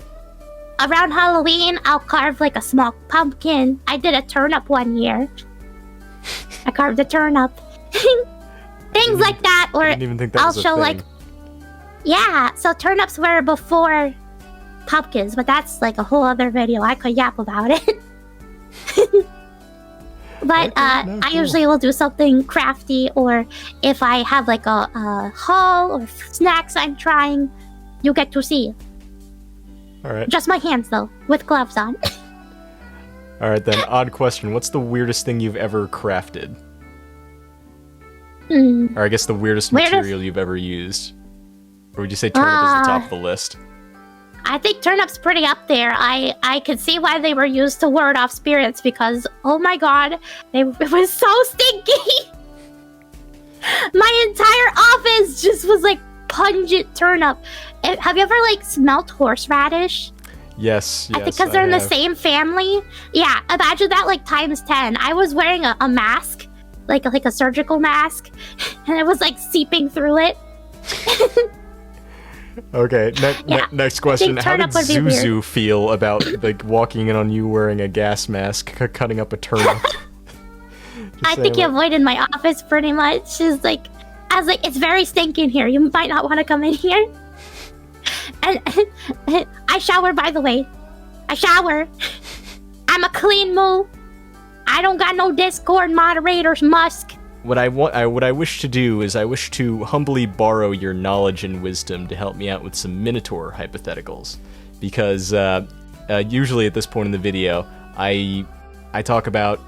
around Halloween, I'll carve like a small pumpkin. I did a turnip one year. I carved a turnip. Things like that, or didn't even think that I'll was a show thing. like, yeah. So turnips were before pumpkins, but that's like a whole other video. I could yap about it. But cool. I usually will do something crafty, or if I have like a haul or snacks I'm trying, you get to see. All right. Just my hands though, with gloves on. All right then. Odd question. What's the weirdest thing you've ever crafted? Or I guess the weirdest material you've ever used? Or would you say turnip is the top of the list? I think turnip's pretty up there. I could see why they were used to ward off spirits because, oh my god, it was so stinky. My entire office just was like pungent turnip. Have you ever like smelt horseradish? Yes. I think because they're in the same family. Yeah, imagine that like times 10. I was wearing a mask, like a surgical mask, and it was like seeping through it. Okay, next question. How did Zuzu feel about like walking in on you wearing a gas mask, cutting up a turnip? I think he avoided my office pretty much. She's like, I was like, it's very stinky in here. You might not want to come in here. And I shower, by the way. I shower. I'm a clean moo. I don't got no Discord moderators, Musk. What I wish to do is I wish to humbly borrow your knowledge and wisdom to help me out with some Minotaur hypotheticals, because usually at this point in the video, I talk about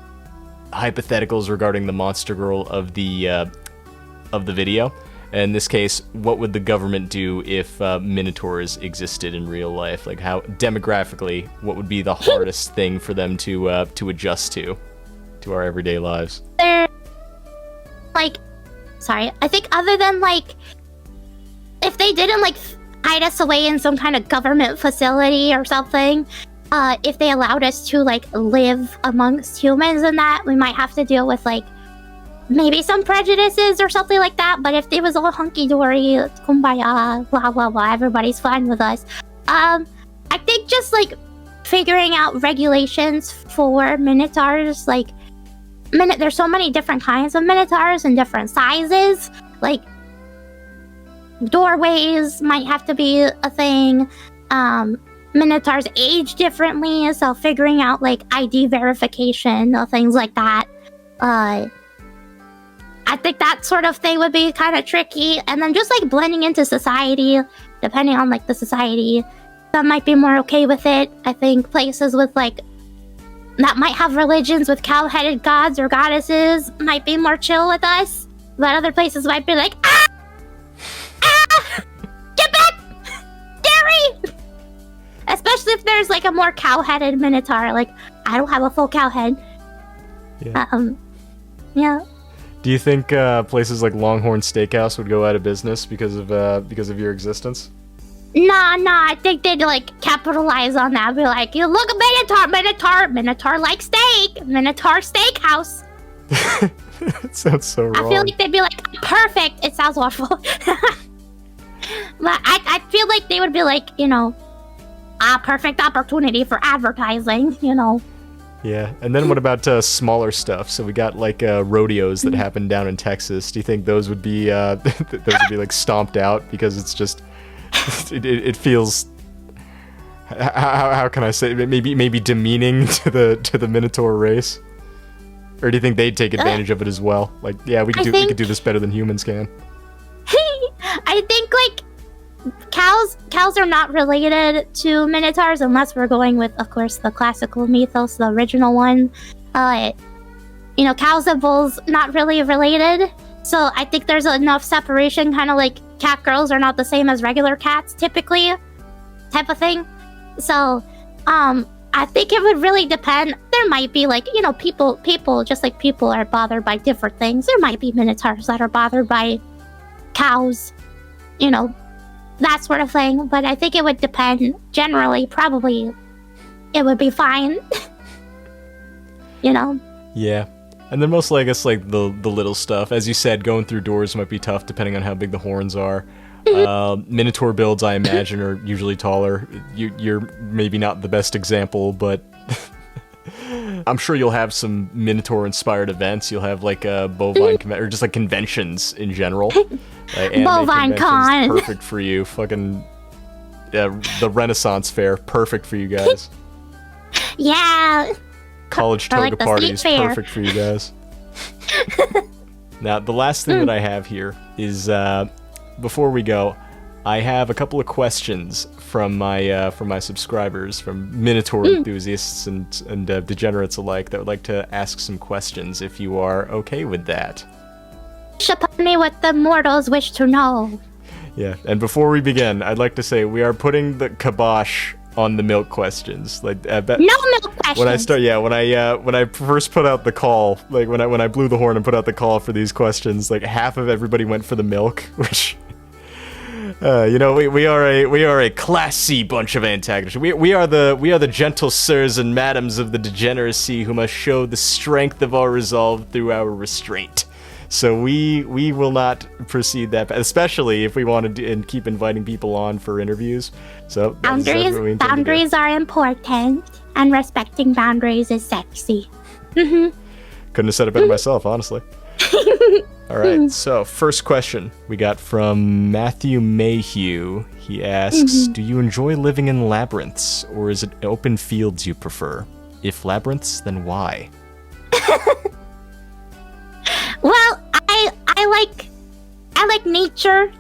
hypotheticals regarding the monster girl of the video. In this case, what would the government do if Minotaurs existed in real life? Like, how demographically, what would be the hardest thing for them to adjust to our everyday lives? Like, sorry, I think other than like, if they didn't like hide us away in some kind of government facility or something, if they allowed us to like live amongst humans and that, we might have to deal with like maybe some prejudices or something like that. But if it was all hunky-dory, kumbaya, blah blah blah, everybody's fine with us. I think just like figuring out regulations for Minotaurs, like there's so many different kinds of Minotaurs and different sizes. Like doorways might have to be a thing. Minotaurs age differently, so figuring out like ID verification or things like that. I think that sort of thing would be kind of tricky. And then just like blending into society, depending on like the society, some might be more okay with it. I think places with like that might have religions with cow-headed gods or goddesses might be more chill with us, but other places might be like, get back, dairy. Especially if there's like a more cow-headed Minotaur. Like, I don't have a full cow head. Yeah. Yeah. Do you think places like Longhorn Steakhouse would go out of business because of your existence? Nah, I think they'd like capitalize on that. Be like, you look a Minotaur like steak, Minotaur Steakhouse. It sounds so wrong. I feel like they'd be like, perfect. It sounds awful. But I feel like they would be like, you know, a perfect opportunity for advertising, you know. Yeah, and then what about smaller stuff? So we got like rodeos that happen down in Texas. Do you think those would be like stomped out because it's just it feels, how can I say, maybe demeaning to the Minotaur race? Or do you think they'd take advantage of it as well? Like, yeah, we could do this better than humans can. I think like cows are not related to Minotaurs unless we're going with, of course, the classical mythos, the original one. You know, cows and bulls not really related. So I think there's enough separation, kind of like cat girls are not the same as regular cats typically, type of thing. So I think it would really depend. There might be like, you know, people just like people are bothered by different things. There might be Minotaurs that are bothered by cows, you know, that sort of thing. But I think it would depend. Generally, probably it would be fine. You know? Yeah. And then mostly, I guess, like, the little stuff. As you said, going through doors might be tough depending on how big the horns are. Minotaur builds, I imagine, are usually taller. You're maybe not the best example, but I'm sure you'll have some Minotaur-inspired events. You'll have, like, bovine or just, like, conventions in general. Bovine con. Perfect for you. Fucking the Renaissance Fair. Perfect for you guys. Yeah. College toga like parties, perfect for you guys. Now, the last thing that I have here is, before we go, I have a couple of questions from my subscribers, from Minotaur enthusiasts and degenerates alike, that would like to ask some questions, if you are okay with that. Upon me what the mortals wish to know. Yeah, and before we begin, I'd like to say we are putting the kibosh on the milk questions. Like, I bet no milk questions. When I first put out the call, like when I blew the horn and put out the call for these questions, like half of everybody went for the milk, which We are a classy bunch of antagonists. We are the gentle sirs and madams of the degeneracy who must show the strength of our resolve through our restraint. So we will not proceed that, especially if we want to and keep inviting people on for interviews. So boundaries are important, and respecting boundaries is sexy. Couldn't have said it better myself, honestly. All right, so first question we got from Matthew Mayhew. He asks, do you enjoy living in labyrinths, or is it open fields you prefer? If labyrinths, then why? Well, I like nature.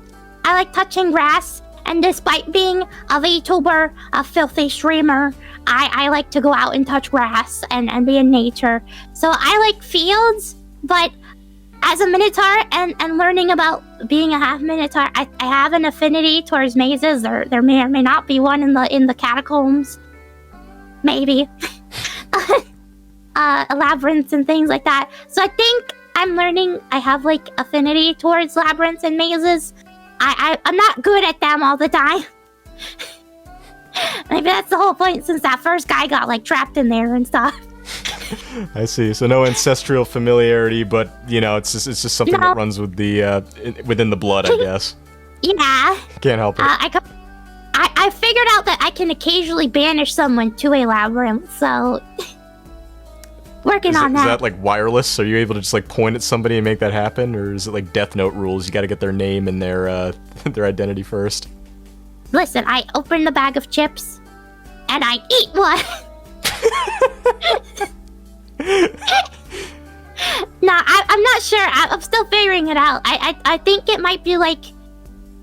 I like touching grass, and despite being a VTuber, a filthy streamer, I like to go out and touch grass and be in nature. So I like fields, but as a Minotaur and learning about being a half Minotaur, I have an affinity towards mazes. There may or may not be one in the catacombs. Maybe. Labyrinths and things like that. So I think I'm learning I have like affinity towards labyrinths and mazes. I'm not good at them all the time. Maybe that's the whole point, since that first guy got like trapped in there and stuff. I see. So no ancestral familiarity, but it's just something that runs with the within the blood, I guess. Yeah. Can't help it. I figured out that I can occasionally banish someone to a labyrinth, so working on that. Is that like wireless? Are you able to just like point at somebody and make that happen, or is it like Death Note rules? You got to get their name and their identity first. Listen, I open the bag of chips and I eat one. No, I'm not sure. I'm still figuring it out. I think it might be like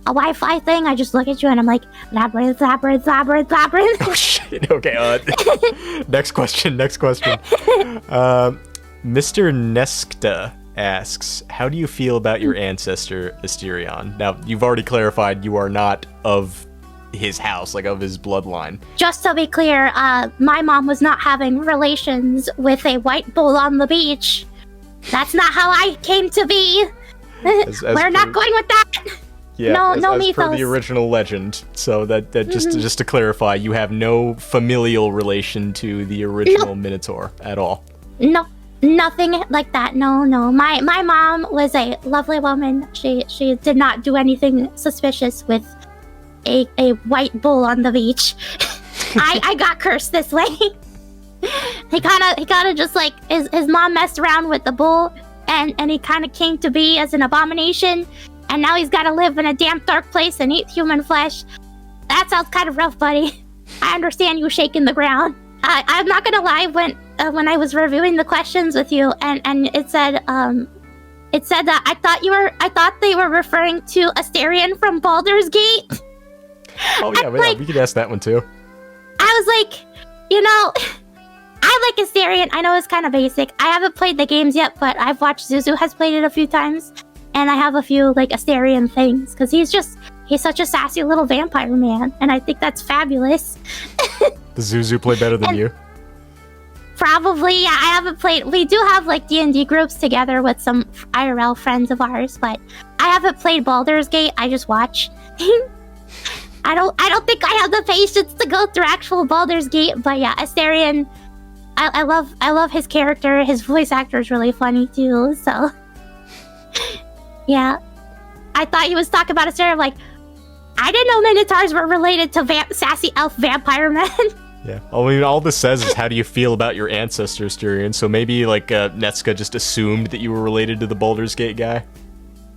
a Wi-Fi thing. I just look at you and I'm like, labyrinth. Oh shit. Okay. Next question. Mr. Neskta asks, how do you feel about your ancestor Asterion? Now, you've already clarified you are not of his house, like of his bloodline. Just to be clear, my mom was not having relations with a white bull on the beach. That's not how I came to be. We're not going with that. Yeah, no as mythos. Per the original legend. So that just to clarify, you have no familial relation to the original Minotaur at all. No, nothing like that. No. My mom was a lovely woman. She did not do anything suspicious with a white bull on the beach. I got cursed this way. He kind of just like his mom messed around with the bull, and he kind of came to be as an abomination, and now he's got to live in a damn dark place and eat human flesh. That sounds kind of rough, buddy. I understand you shaking the ground. I'm not gonna lie, when I was reviewing the questions with you, and it said that I thought they were referring to Asterion from Baldur's Gate. Oh yeah, we could ask that one too. I was like, I like Asterion. I know it's kind of basic. I haven't played the games yet, but I've watched Zuzu has played it a few times, and I have a few like Asterion things because he's such a sassy little vampire man, and I think that's fabulous. Does Zuzu play better than you? Probably, yeah. I haven't played. We do have like D&D groups together with some IRL friends of ours, but I haven't played Baldur's Gate. I just watch. I don't think I have the patience to go through actual Baldur's Gate, but yeah, Asterion, I love his character. His voice actor is really funny too, so yeah. I thought he was talking about Asterion, like, I didn't know Minotaurs were related to sassy elf vampire men. Yeah, I mean, all this says is how do you feel about your ancestor, Asterion, so maybe like Netska just assumed that you were related to the Baldur's Gate guy?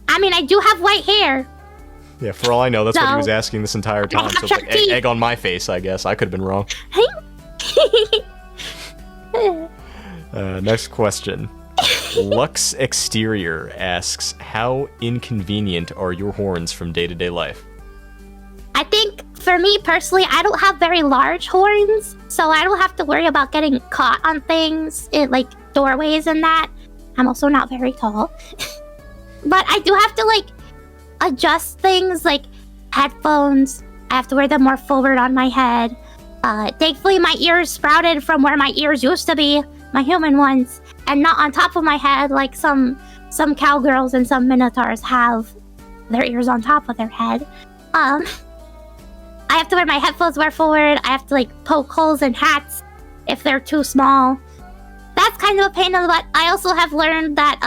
I mean, I do have white hair. Yeah, for all I know, that's what he was asking this entire time. So it's like egg on my face, I guess. I could have been wrong. Next question. Lux Exterior asks, how inconvenient are your horns from day-to-day life? I think, for me personally, I don't have very large horns, so I don't have to worry about getting caught on things, like doorways and that. I'm also not very tall. But I do have to, like, adjust things like headphones. I have to wear them more forward on my head. Thankfully, my ears sprouted from where my ears used to be, my human ones, and not on top of my head like some cowgirls and some minotaurs have their ears on top of their head. I have to wear my headphones more forward. I have to like poke holes in hats if they're too small. That's kind of a pain in the butt. I also have learned that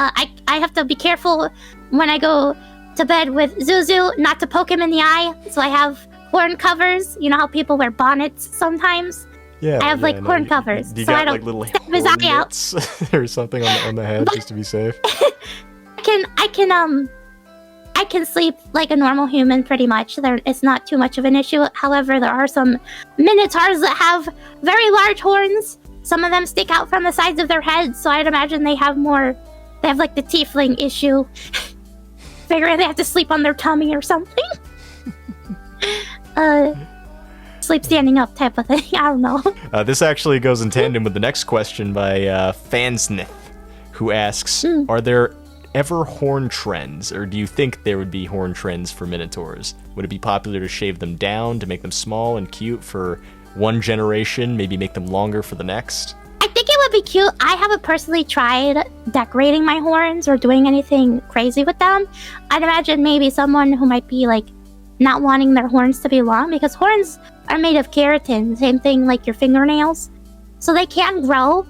I have to be careful when I go to bed with Zuzu not to poke him in the eye. So I have horn covers. You know how people wear bonnets sometimes? Yeah, I have like horn covers. You so got I don't like little stab his eye out. or something on the head just to be safe. I can sleep like a normal human pretty much. It's not too much of an issue. However, there are some minotaurs that have very large horns. Some of them stick out from the sides of their heads, so I'd imagine they have like the tiefling issue. Figuring they have to sleep on their tummy or something. Sleep standing up type of thing. I don't know. This actually goes in tandem with the next question by Fansnith, who asks, are there ever horn trends, or do you think there would be horn trends for minotaurs? Would it be popular to shave them down, to make them small and cute for one generation, maybe make them longer for the next? I think it would be cute. I haven't personally tried decorating my horns or doing anything crazy with them. I'd imagine maybe someone who might be like not wanting their horns to be long, because horns are made of keratin, same thing like your fingernails, so they can grow.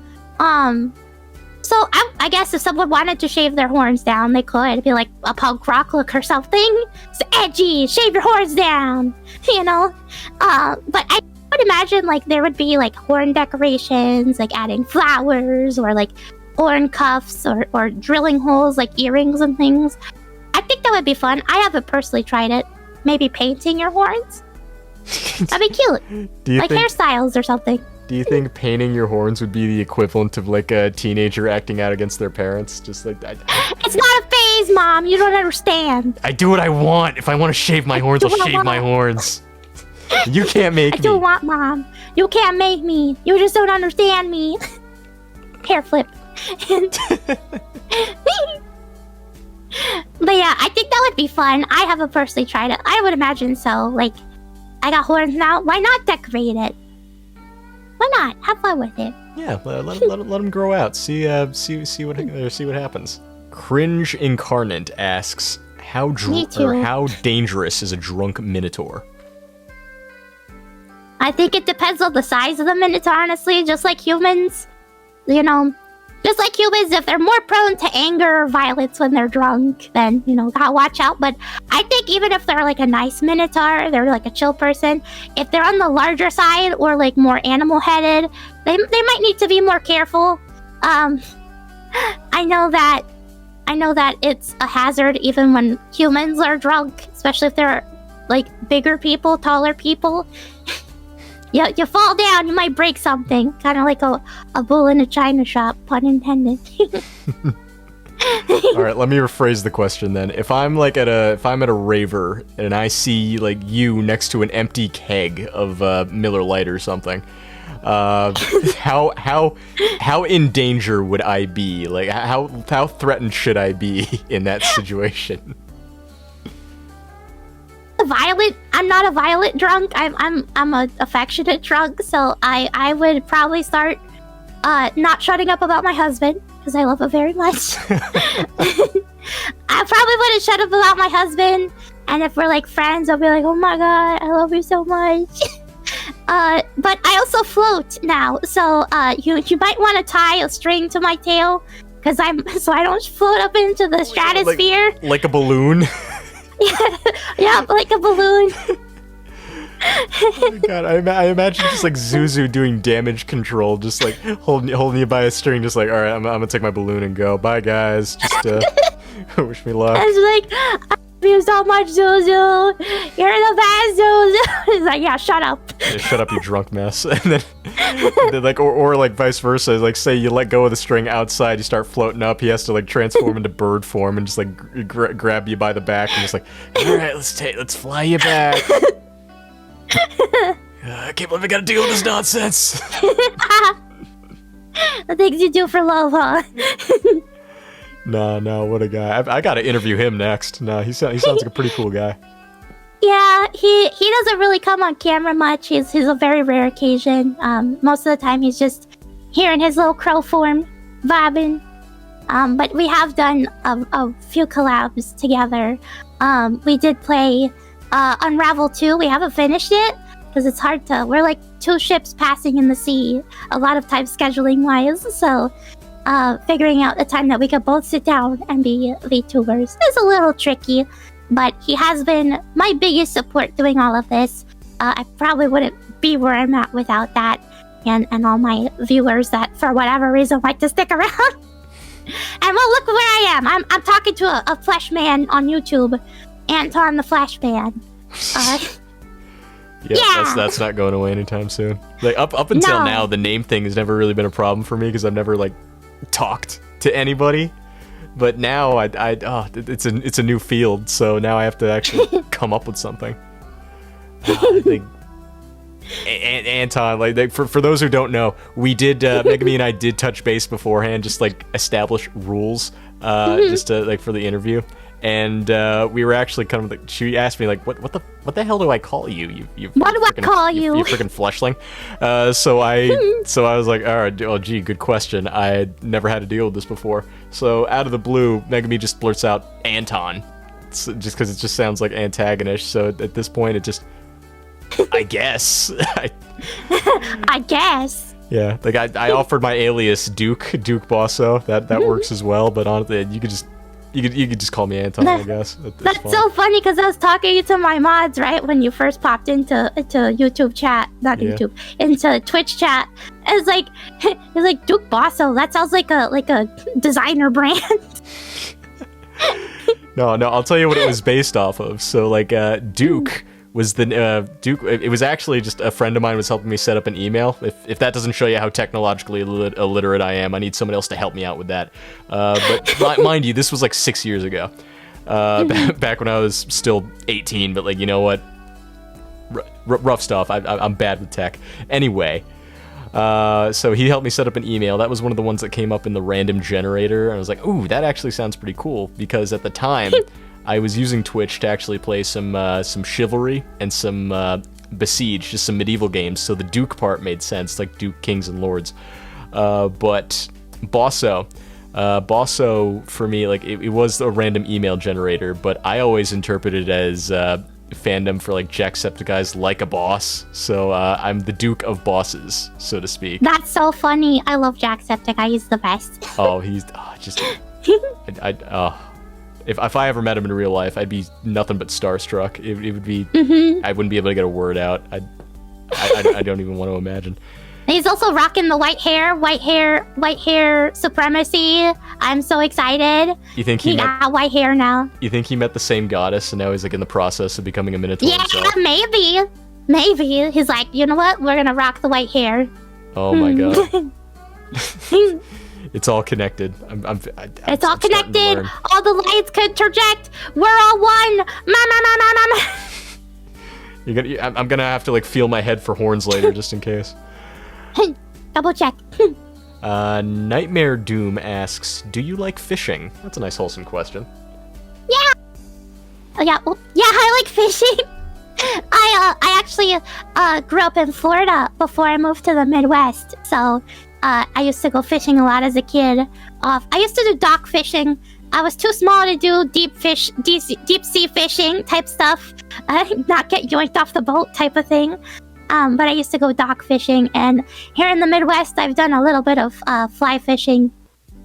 So I guess if someone wanted to shave their horns down, they could. It'd be like a punk rock look or something. It's edgy, shave your horns down, you know? But I would imagine like there would be like horn decorations, like adding flowers or like horn cuffs or drilling holes like earrings and things. I think that would be fun. I haven't personally tried it. Maybe painting your horns? That'd be cute. Like hairstyles or something. Do you think painting your horns would be the equivalent of like a teenager acting out against their parents? Just like that. It's not a phase, Mom. You don't understand. I do what I want. If I want to shave my horns, I'll shave my horns. You can't make me. I do want, Mom. You can't make me. You just don't understand me. Hair flip. But yeah, I think that would be fun. I haven't personally tried it. I would imagine so. Like, I got horns now. Why not decorate it? Why not? Have fun with it. Yeah, let them grow out. See what happens. Cringe Incarnate asks, how dangerous is a drunk minotaur? I think it depends on the size of the minotaur, honestly. Just like humans, you know, if they're more prone to anger or violence when they're drunk, then, you know, gotta watch out. But I think even if they're like a nice minotaur, they're like a chill person, if they're on the larger side or like more animal-headed, they might need to be more careful. I know that it's a hazard even when humans are drunk, especially if they're like bigger people, taller people. You fall down, you might break something. Kind of like a bull in a china shop, pun intended. All right, let me rephrase the question then. If I'm at a raver and I see like you next to an empty keg of Miller Lite or something, how in danger would I be? Like how threatened should I be in that situation? I'm not a violent drunk. I'm a affectionate drunk, so I would probably start not shutting up about my husband, because I love him very much. I probably wouldn't shut up about my husband, and if we're like friends, I'll be like, oh my god, I love you so much. But I also float now, so you might want to tie a string to my tail, so I don't float up into the stratosphere. Like a balloon? Yeah, like a balloon. Oh my god, I imagine just like Zuzu doing damage control, just like holding you by a string, just like, alright, I'm gonna take my balloon and go. Bye guys, just wish me luck. I was like, I love you so much, Zuzu. You're the best, Zuzu. He's like, yeah, shut up. Yeah, shut up, you drunk mess. And then like, or like vice versa, like say you let go of the string outside, you start floating up, he has to like transform into bird form and just like grab you by the back and just like, alright, let's fly you back. I can't believe I gotta deal with this nonsense. The things you do for love, huh? No, what a guy. I gotta interview him next. No, he sounds like a pretty cool guy. Yeah, he doesn't really come on camera much. He's a very rare occasion. Most of the time he's just here in his little crow form, vibing. But we have done a few collabs together. We did play Unravel 2. We haven't finished it because it's hard to. We're like 2 ships passing in the sea a lot of times scheduling wise. So figuring out the time that we could both sit down and be VTubers is a little tricky. But he has been my biggest support doing all of this. I probably wouldn't be where I'm at without that. And all my viewers that, for whatever reason, like to stick around. And well, look where I am. I'm talking to a Flesh Man on YouTube. Anton the Flash Man. Yeah. That's not going away anytime soon. Like, up until now, the name thing has never really been a problem for me because I've never, like, talked to anybody. But now it's a new field, so now I have to actually come up with something. I think Anton, like for those who don't know, we did Megami and I did touch base beforehand, just like establish rules, just to like for the interview, and we were actually kind of like, she asked me like, what the hell do I call you? What do I call you? You freaking fleshling. So I was like, all right, oh gee, good question. I had never had to deal with this before. So out of the blue, Megami just blurts out Anton, just because it just sounds like antagonist. So at this point, it just, I guess. I guess. Yeah, like I offered my alias Duke Bosso. That works as well. But honestly, you could just call me Anton, I guess. That's so funny because I was talking to my mods right when you first popped into YouTube chat, not YouTube, into Twitch chat. It's like Duke Bosso. That sounds like a designer brand. No, I'll tell you what it was based off of. So like Duke was the Duke. It was actually just a friend of mine was helping me set up an email. If that doesn't show you how technologically illiterate I am, I need someone else to help me out with that. But mind you, this was like 6 years ago, back when I was still 18. But like, you know what? Rough stuff. I'm bad with tech. Anyway, so he helped me set up an email. That was one of the ones that came up in the random generator. And I was like, ooh, that actually sounds pretty cool, because at the time I was using Twitch to actually play some Chivalry and some Besiege, just some medieval games. So the Duke part made sense, like Duke, Kings, and Lords. But Bosso for me, like it was a random email generator, but I always interpreted it as fandom for like Jacksepticeye's like a boss. So I'm the Duke of bosses, so to speak. That's so funny. I love Jacksepticeye. He's the best. Oh, he's just If I ever met him in real life, I'd be nothing but starstruck. It would be I wouldn't be able to get a word out. I don't even want to imagine. He's also rocking the white hair supremacy. I'm so excited. You think he got white hair now? You think he met the same goddess and now he's like in the process of becoming a Minotaur himself? Yeah, maybe. He's like, you know what? We're gonna rock the white hair. Oh my god. It's all connected. It's all connected. All the lights could project. We're all one. I'm gonna have to like feel my head for horns later, just in case. Double check. Nightmare Doom asks, "Do you like fishing?" That's a nice wholesome question. Yeah. Yeah. I like fishing. I actually grew up in Florida before I moved to the Midwest, so. I used to go fishing a lot as a kid. I used to do dock fishing. I was too small to do deep sea fishing type stuff. Not get yoinked off the boat type of thing. But I used to go dock fishing. And here in the Midwest, I've done a little bit of fly fishing.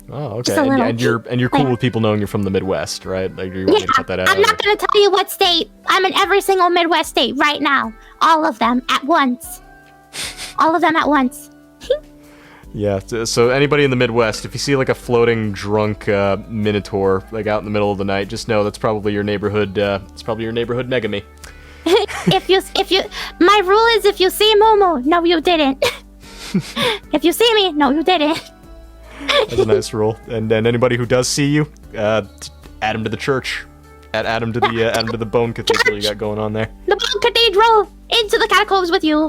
Oh, okay. And you're cool with people knowing you're from the Midwest, right? Like, you want me to cut that out? I'm not going to tell you what state. I'm in every single Midwest state right now. All of them at once. All of them at once. Yeah, so anybody in the Midwest, if you see like a floating drunk Minotaur like out in the middle of the night, just know that's probably your neighborhood. It's probably your neighborhood Megami. My rule is if you see Momo, no, you didn't. If you see me, no, you didn't. That's a nice rule. And then anybody who does see you, add him to the church. Add him to the Bone Cathedral you got going on there. The Bone Cathedral into the catacombs with you.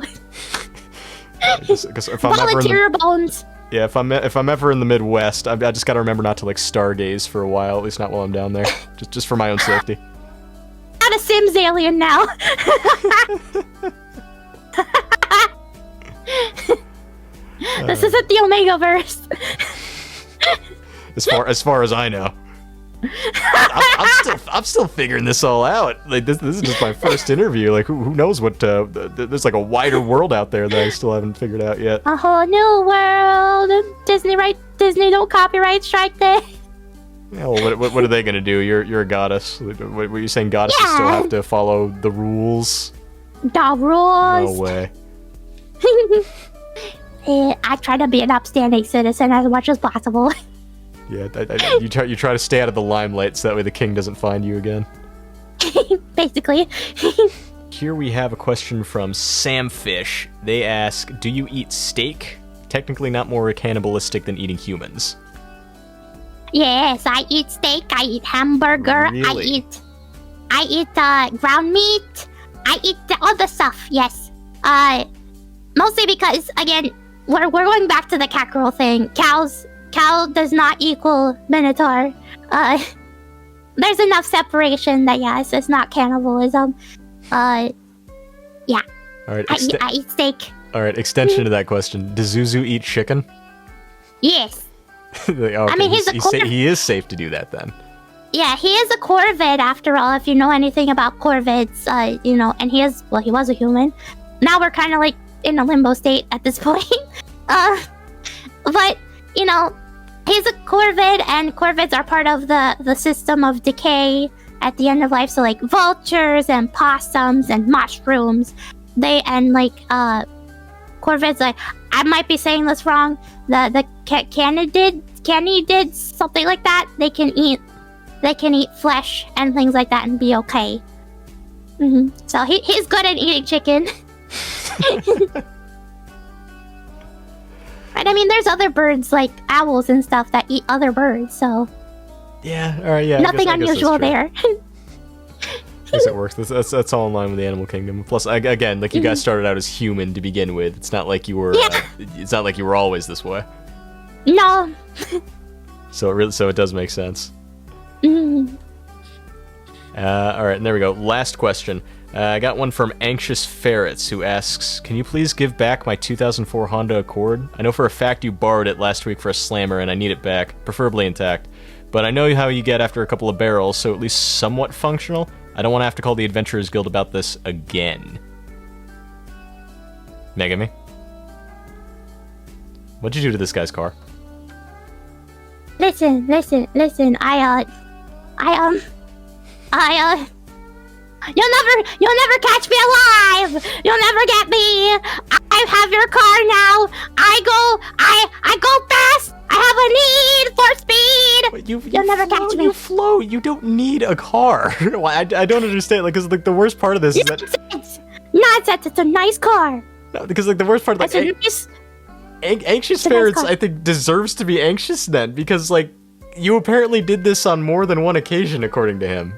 Volunteer your bones. Yeah, if I'm ever in the Midwest, I just gotta remember not to like stargaze for a while, at least not while I'm down there, just for my own safety. Not a Sims alien now. This isn't the Omegaverse. As far as I know. I'm still figuring this all out. Like this is just my first interview. Like who knows what? There's like a wider world out there that I still haven't figured out yet. A whole new world. Disney don't copyright strike this. Yeah, well, what are they gonna do? You're a goddess. What were you saying? Goddesses still have to follow the rules? The rules. No way. I try to be an upstanding citizen as much as possible. Yeah, you try to stay out of the limelight so that way the king doesn't find you again. Basically. Here we have a question from Sam Fish. They ask, do you eat steak? Technically not more cannibalistic than eating humans. Yes, I eat steak, I eat hamburger, Really? I eat ground meat, I eat all the stuff, yes. Mostly because, again, we're going back to the cat girl thing. Cow does not equal Minotaur. There's enough separation that, yes, it's not cannibalism. Yeah. Alright, I eat steak. Alright, extension to that question. Does Zuzu eat chicken? Yes. Okay, I mean, he is safe to do that then. Yeah, he is a corvid after all, if you know anything about corvids, and he was a human. Now we're kind of like in a limbo state at this point. But, he's a corvid, and corvids are part of the system of decay at the end of life. So, like, vultures and possums and mushrooms, corvids, like, I might be saying this wrong, the canidids, something like that, they can eat flesh and things like that and be okay. So he's good at eating chicken. Right, I mean, there's other birds like owls and stuff that eat other birds, so yeah, all right, yeah. Nothing unusual there. I guess it works. That's all in line with the animal kingdom. Plus, again, like you guys started out as human to begin with. It's not like you were. Yeah. It's not like you were always this way. No. So it does make sense. Mm. All right, and there we go. Last question. I got one from Anxious Ferrets, who asks, can you please give back my 2004 Honda Accord? I know for a fact you borrowed it last week for a slammer, and I need it back, preferably intact. But I know how you get after a couple of barrels, so at least somewhat functional. I don't want to have to call the Adventurers Guild about this again. Megami? What'd you do to this guy's car? Listen. You'll never catch me alive. You'll never get me. I have your car now. I go fast. I have a need for speed. But You'll never catch me. You float. You don't need a car. I don't understand. Like, because like the worst part of this is that Nonsense. It's a nice car. no, because like the worst part, like Anxious Ferrets, I think deserves to be anxious then, because like you apparently did this on more than one occasion, according to him.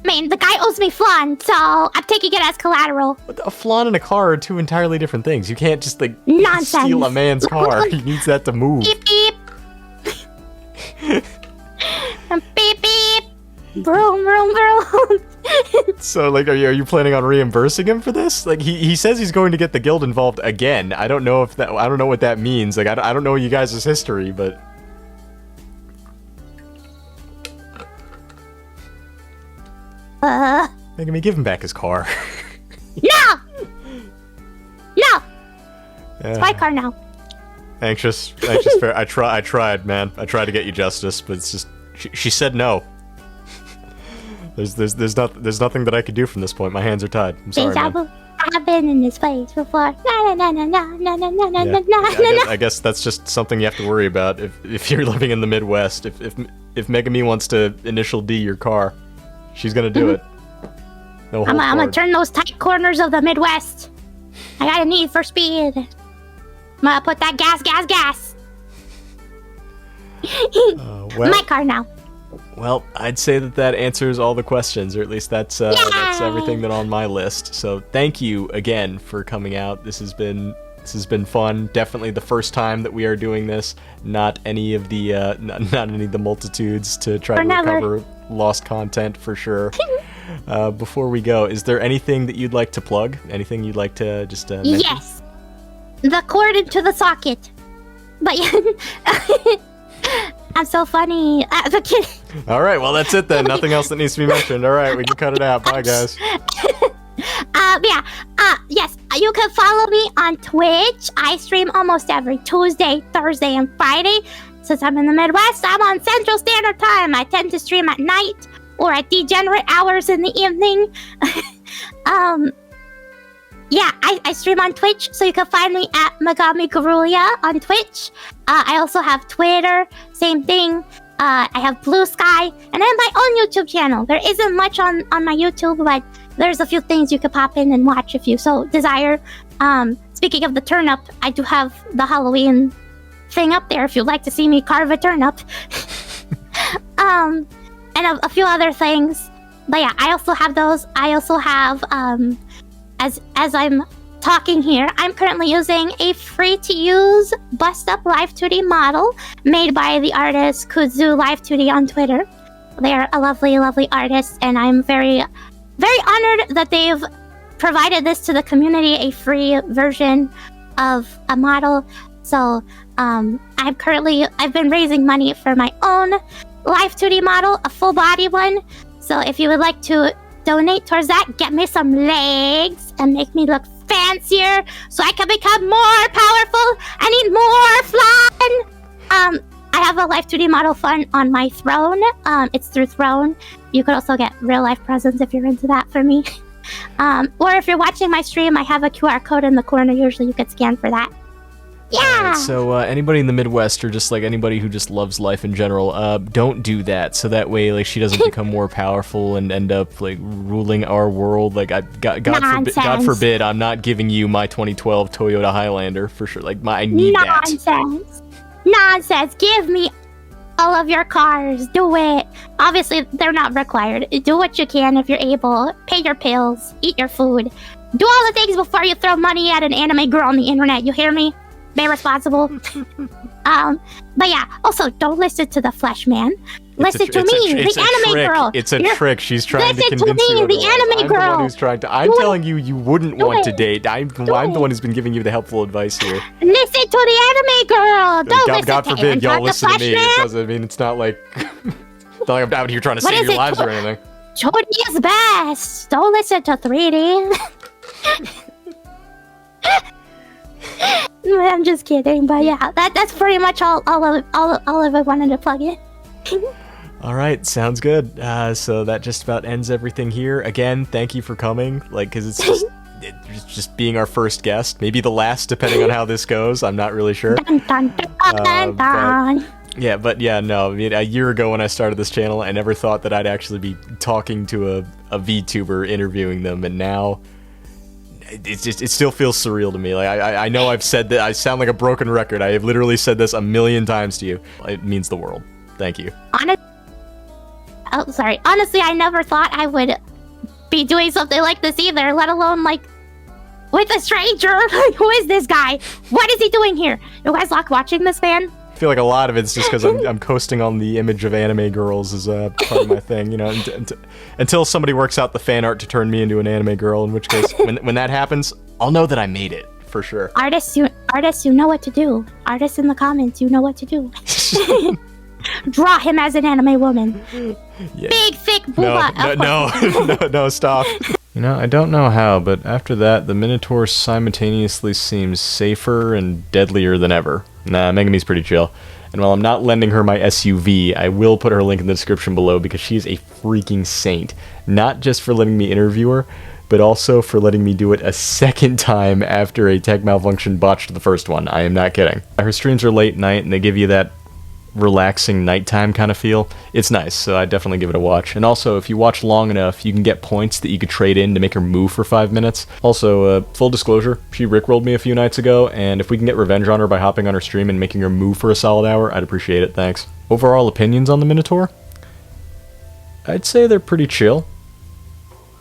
I mean, the guy owes me flan, so I'm taking it as collateral. But a flan and a car are two entirely different things. You can't just like Nonsense. steal a man's car. He needs that to move. Beep beep. Beep beep. Vroom vroom vroom. So like, are you planning on reimbursing him for this? Like he says he's going to get the guild involved again. I don't know what that means. Like I don't know you guys' history, but. Megami, give him back his car. No! It's my car now. Anxious Fair. I tried, man. I tried to get you justice, but it's just she said no. There's nothing that I could do from this point. My hands are tied. I'm sorry, man. I've been in this place before. I guess that's just something you have to worry about if you're living in the Midwest. If Megami wants to initial D your car, she's gonna do it. No I'm gonna turn those tight corners of the Midwest. I got a need for speed. I'm gonna put that gas. My car now. Well, I'd say that answers all the questions, or at least that's everything that on my list. So thank you again for coming out. This has been fun. Definitely the first time that we are doing this. Not any of the not any of the multitudes to try to recover lost content for sure. Before we go, is there anything that you'd like to plug? Anything you'd like to just mention? Yes, the cord into the socket. But I'm so funny. The kid. All right, well, that's it then. Nothing else that needs to be mentioned. All right, we can cut it out. Bye, guys. Yes, you can follow me on Twitch. I stream almost every Tuesday, Thursday, and Friday. Since I'm in the Midwest, I'm on Central Standard Time. I tend to stream at night or at degenerate hours in the evening. Yeah, I stream on Twitch, so you can find me at Megami Gorullia on Twitch. I also have Twitter, same thing. I have Bluesky, and I have my own YouTube channel. There isn't much on my YouTube, but there's a few things you could pop in and watch if you so desire. Speaking of the turnip, I do have the Halloween thing up there if you'd like to see me carve a turnip. And a few other things. But yeah, I also have those. I also have, as I'm talking here, I'm currently using a free-to-use bust-up Live 2D model made by the artist Kudzu Live 2D on Twitter. They're a lovely, lovely artist, and I'm very, very honored that they've provided this to the community, a free version of a model. So, I've been raising money for my own Live 2D model, a full-body one. So if you would like to donate towards that, get me some legs and make me look fancier so I can become more powerful and eat more flan. I have a Live 2D model fund on my Throne. It's through Throne. You could also get real life presents if you're into that for me. Or if you're watching my stream, I have a QR code in the corner. Usually you could scan for that. Yeah. Right, so anybody in the Midwest or just like anybody who just loves life in general, don't do that. So that way, like, she doesn't become more powerful and end up like ruling our world. Like, God forbid, I'm not giving you my 2012 Toyota Highlander for sure. Like, I need that. Nonsense. Give me all of your cars. Do it. Obviously, they're not required. Do what you can if you're able. Pay your pills. Eat your food. Do all the things before you throw money at an anime girl on the internet. You hear me? Be responsible. But yeah, also don't listen to the Flesh Man. Listen to me, the anime girl. It's a trick. She's trying to convince you. you. The anime girl. I'm the one who's trying to. I'm telling you, you wouldn't want to date. I'm the one who's been giving you the helpful advice here. Listen to the anime girl. Don't listen God to forbid y'all listen to me. Man. It doesn't mean it's not like it's not like I'm out here trying to save your lives or anything. 2D is best. Don't listen to 3D. I'm just kidding, but yeah, that's pretty much all of I wanted to plug in. All right, sounds good. So that just about ends everything here. Again, thank you for coming. Like, because it's just being our first guest, maybe the last, depending on how this goes. I'm not really sure. Dun, dun, dun, dun, dun. But no. I mean, a year ago when I started this channel, I never thought that I'd actually be talking to a VTuber, interviewing them, and now. It still feels surreal to me. Like I know I've said that I sound like a broken record. I have literally said this 1,000,000 times to you. It means the world. Thank you. Honestly, I never thought I would be doing something like this either, let alone like with a stranger. Like, who is this guy? What is he doing here? You guys like watching this, man? I feel like a lot of it's just because I'm coasting on the image of anime girls as part of my thing, you know. Until somebody works out the fan art to turn me into an anime girl, in which case, when that happens, I'll know that I made it for sure. Artists, you know what to do. Artists in the comments, you know what to do. Draw him as an anime woman. Yeah. Big, thick booba. No, stop. You know, I don't know how, but after that, the Minotaur simultaneously seems safer and deadlier than ever. Nah, Megami's pretty chill. And while I'm not lending her my SUV, I will put her link in the description below because she is a freaking saint. Not just for letting me interview her, but also for letting me do it a second time after a tech malfunction botched the first one. I am not kidding. Her streams are late night and they give you that relaxing nighttime kind of feel. It's nice, so I definitely give it a watch. And also, if you watch long enough, you can get points that you could trade in to make her move for 5 minutes. Also, full disclosure, she rickrolled me a few nights ago, and if we can get revenge on her by hopping on her stream and making her move for a solid hour, I'd appreciate it, thanks. Overall opinions on the Minotaur? I'd say they're pretty chill.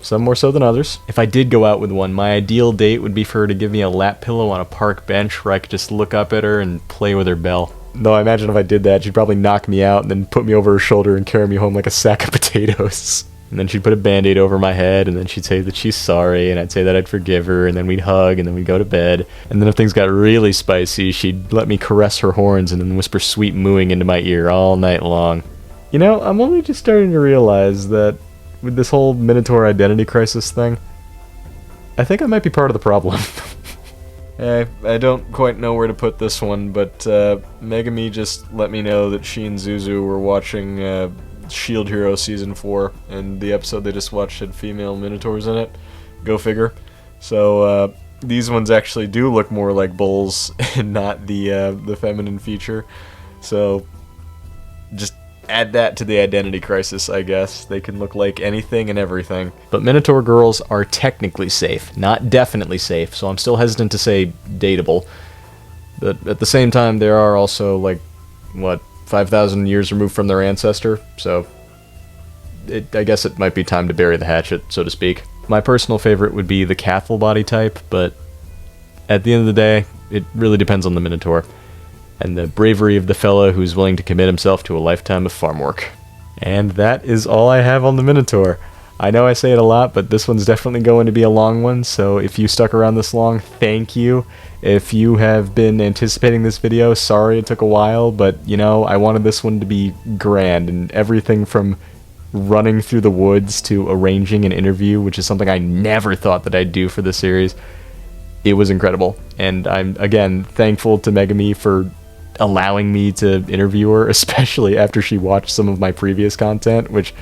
Some more so than others. If I did go out with one, my ideal date would be for her to give me a lap pillow on a park bench where I could just look up at her and play with her bell. Though I imagine if I did that, she'd probably knock me out and then put me over her shoulder and carry me home like a sack of potatoes. And then she'd put a band-aid over my head, and then she'd say that she's sorry, and I'd say that I'd forgive her, and then we'd hug, and then we'd go to bed. And then if things got really spicy, she'd let me caress her horns and then whisper sweet mooing into my ear all night long. You know, I'm only just starting to realize that with this whole Minotaur identity crisis thing, I think I might be part of the problem. I don't quite know where to put this one, but Megami just let me know that she and Zuzu were watching Shield Hero Season 4, and the episode they just watched had female Minotaurs in it. Go figure. So these ones actually do look more like bulls and not the feminine feature. So just add that to the identity crisis, I guess. They can look like anything and everything. But Minotaur girls are technically safe, not definitely safe, so I'm still hesitant to say dateable. But at the same time, they are also, like, what, 5,000 years removed from their ancestor, so I guess it might be time to bury the hatchet, so to speak. My personal favorite would be the Cathal body type, but at the end of the day, it really depends on the Minotaur and the bravery of the fella who's willing to commit himself to a lifetime of farm work. And that is all I have on the Minotaur. I know I say it a lot, but this one's definitely going to be a long one, so if you stuck around this long, thank you. If you have been anticipating this video, sorry it took a while, but, you know, I wanted this one to be grand, and everything from running through the woods to arranging an interview, which is something I never thought that I'd do for this series, it was incredible. And I'm, again, thankful to Megami for allowing me to interview her, especially after she watched some of my previous content, which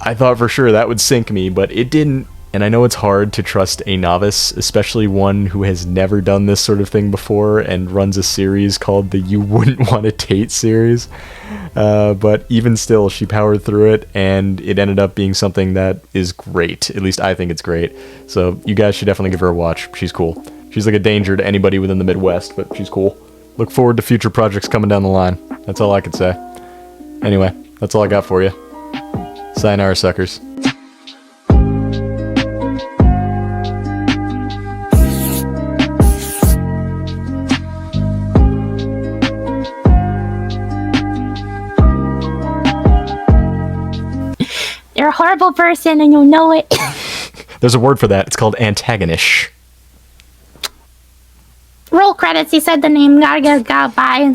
I thought for sure that would sink me, but it didn't. And I know it's hard to trust a novice, especially one who has never done this sort of thing before and runs a series called the You Wouldn't Want to Date series. But even still, she powered through it, and it ended up being something that is great. At least I think it's great. So you guys should definitely give her a watch. She's cool. She's like a danger to anybody within the Midwest, but she's cool. Look forward to future projects coming down the line. That's all I can say. Anyway, that's all I got for you. Sayonara, suckers. You're a horrible person and you know it. There's a word for that. It's called antagonish. Roll credits, he said the name. Gotta bye.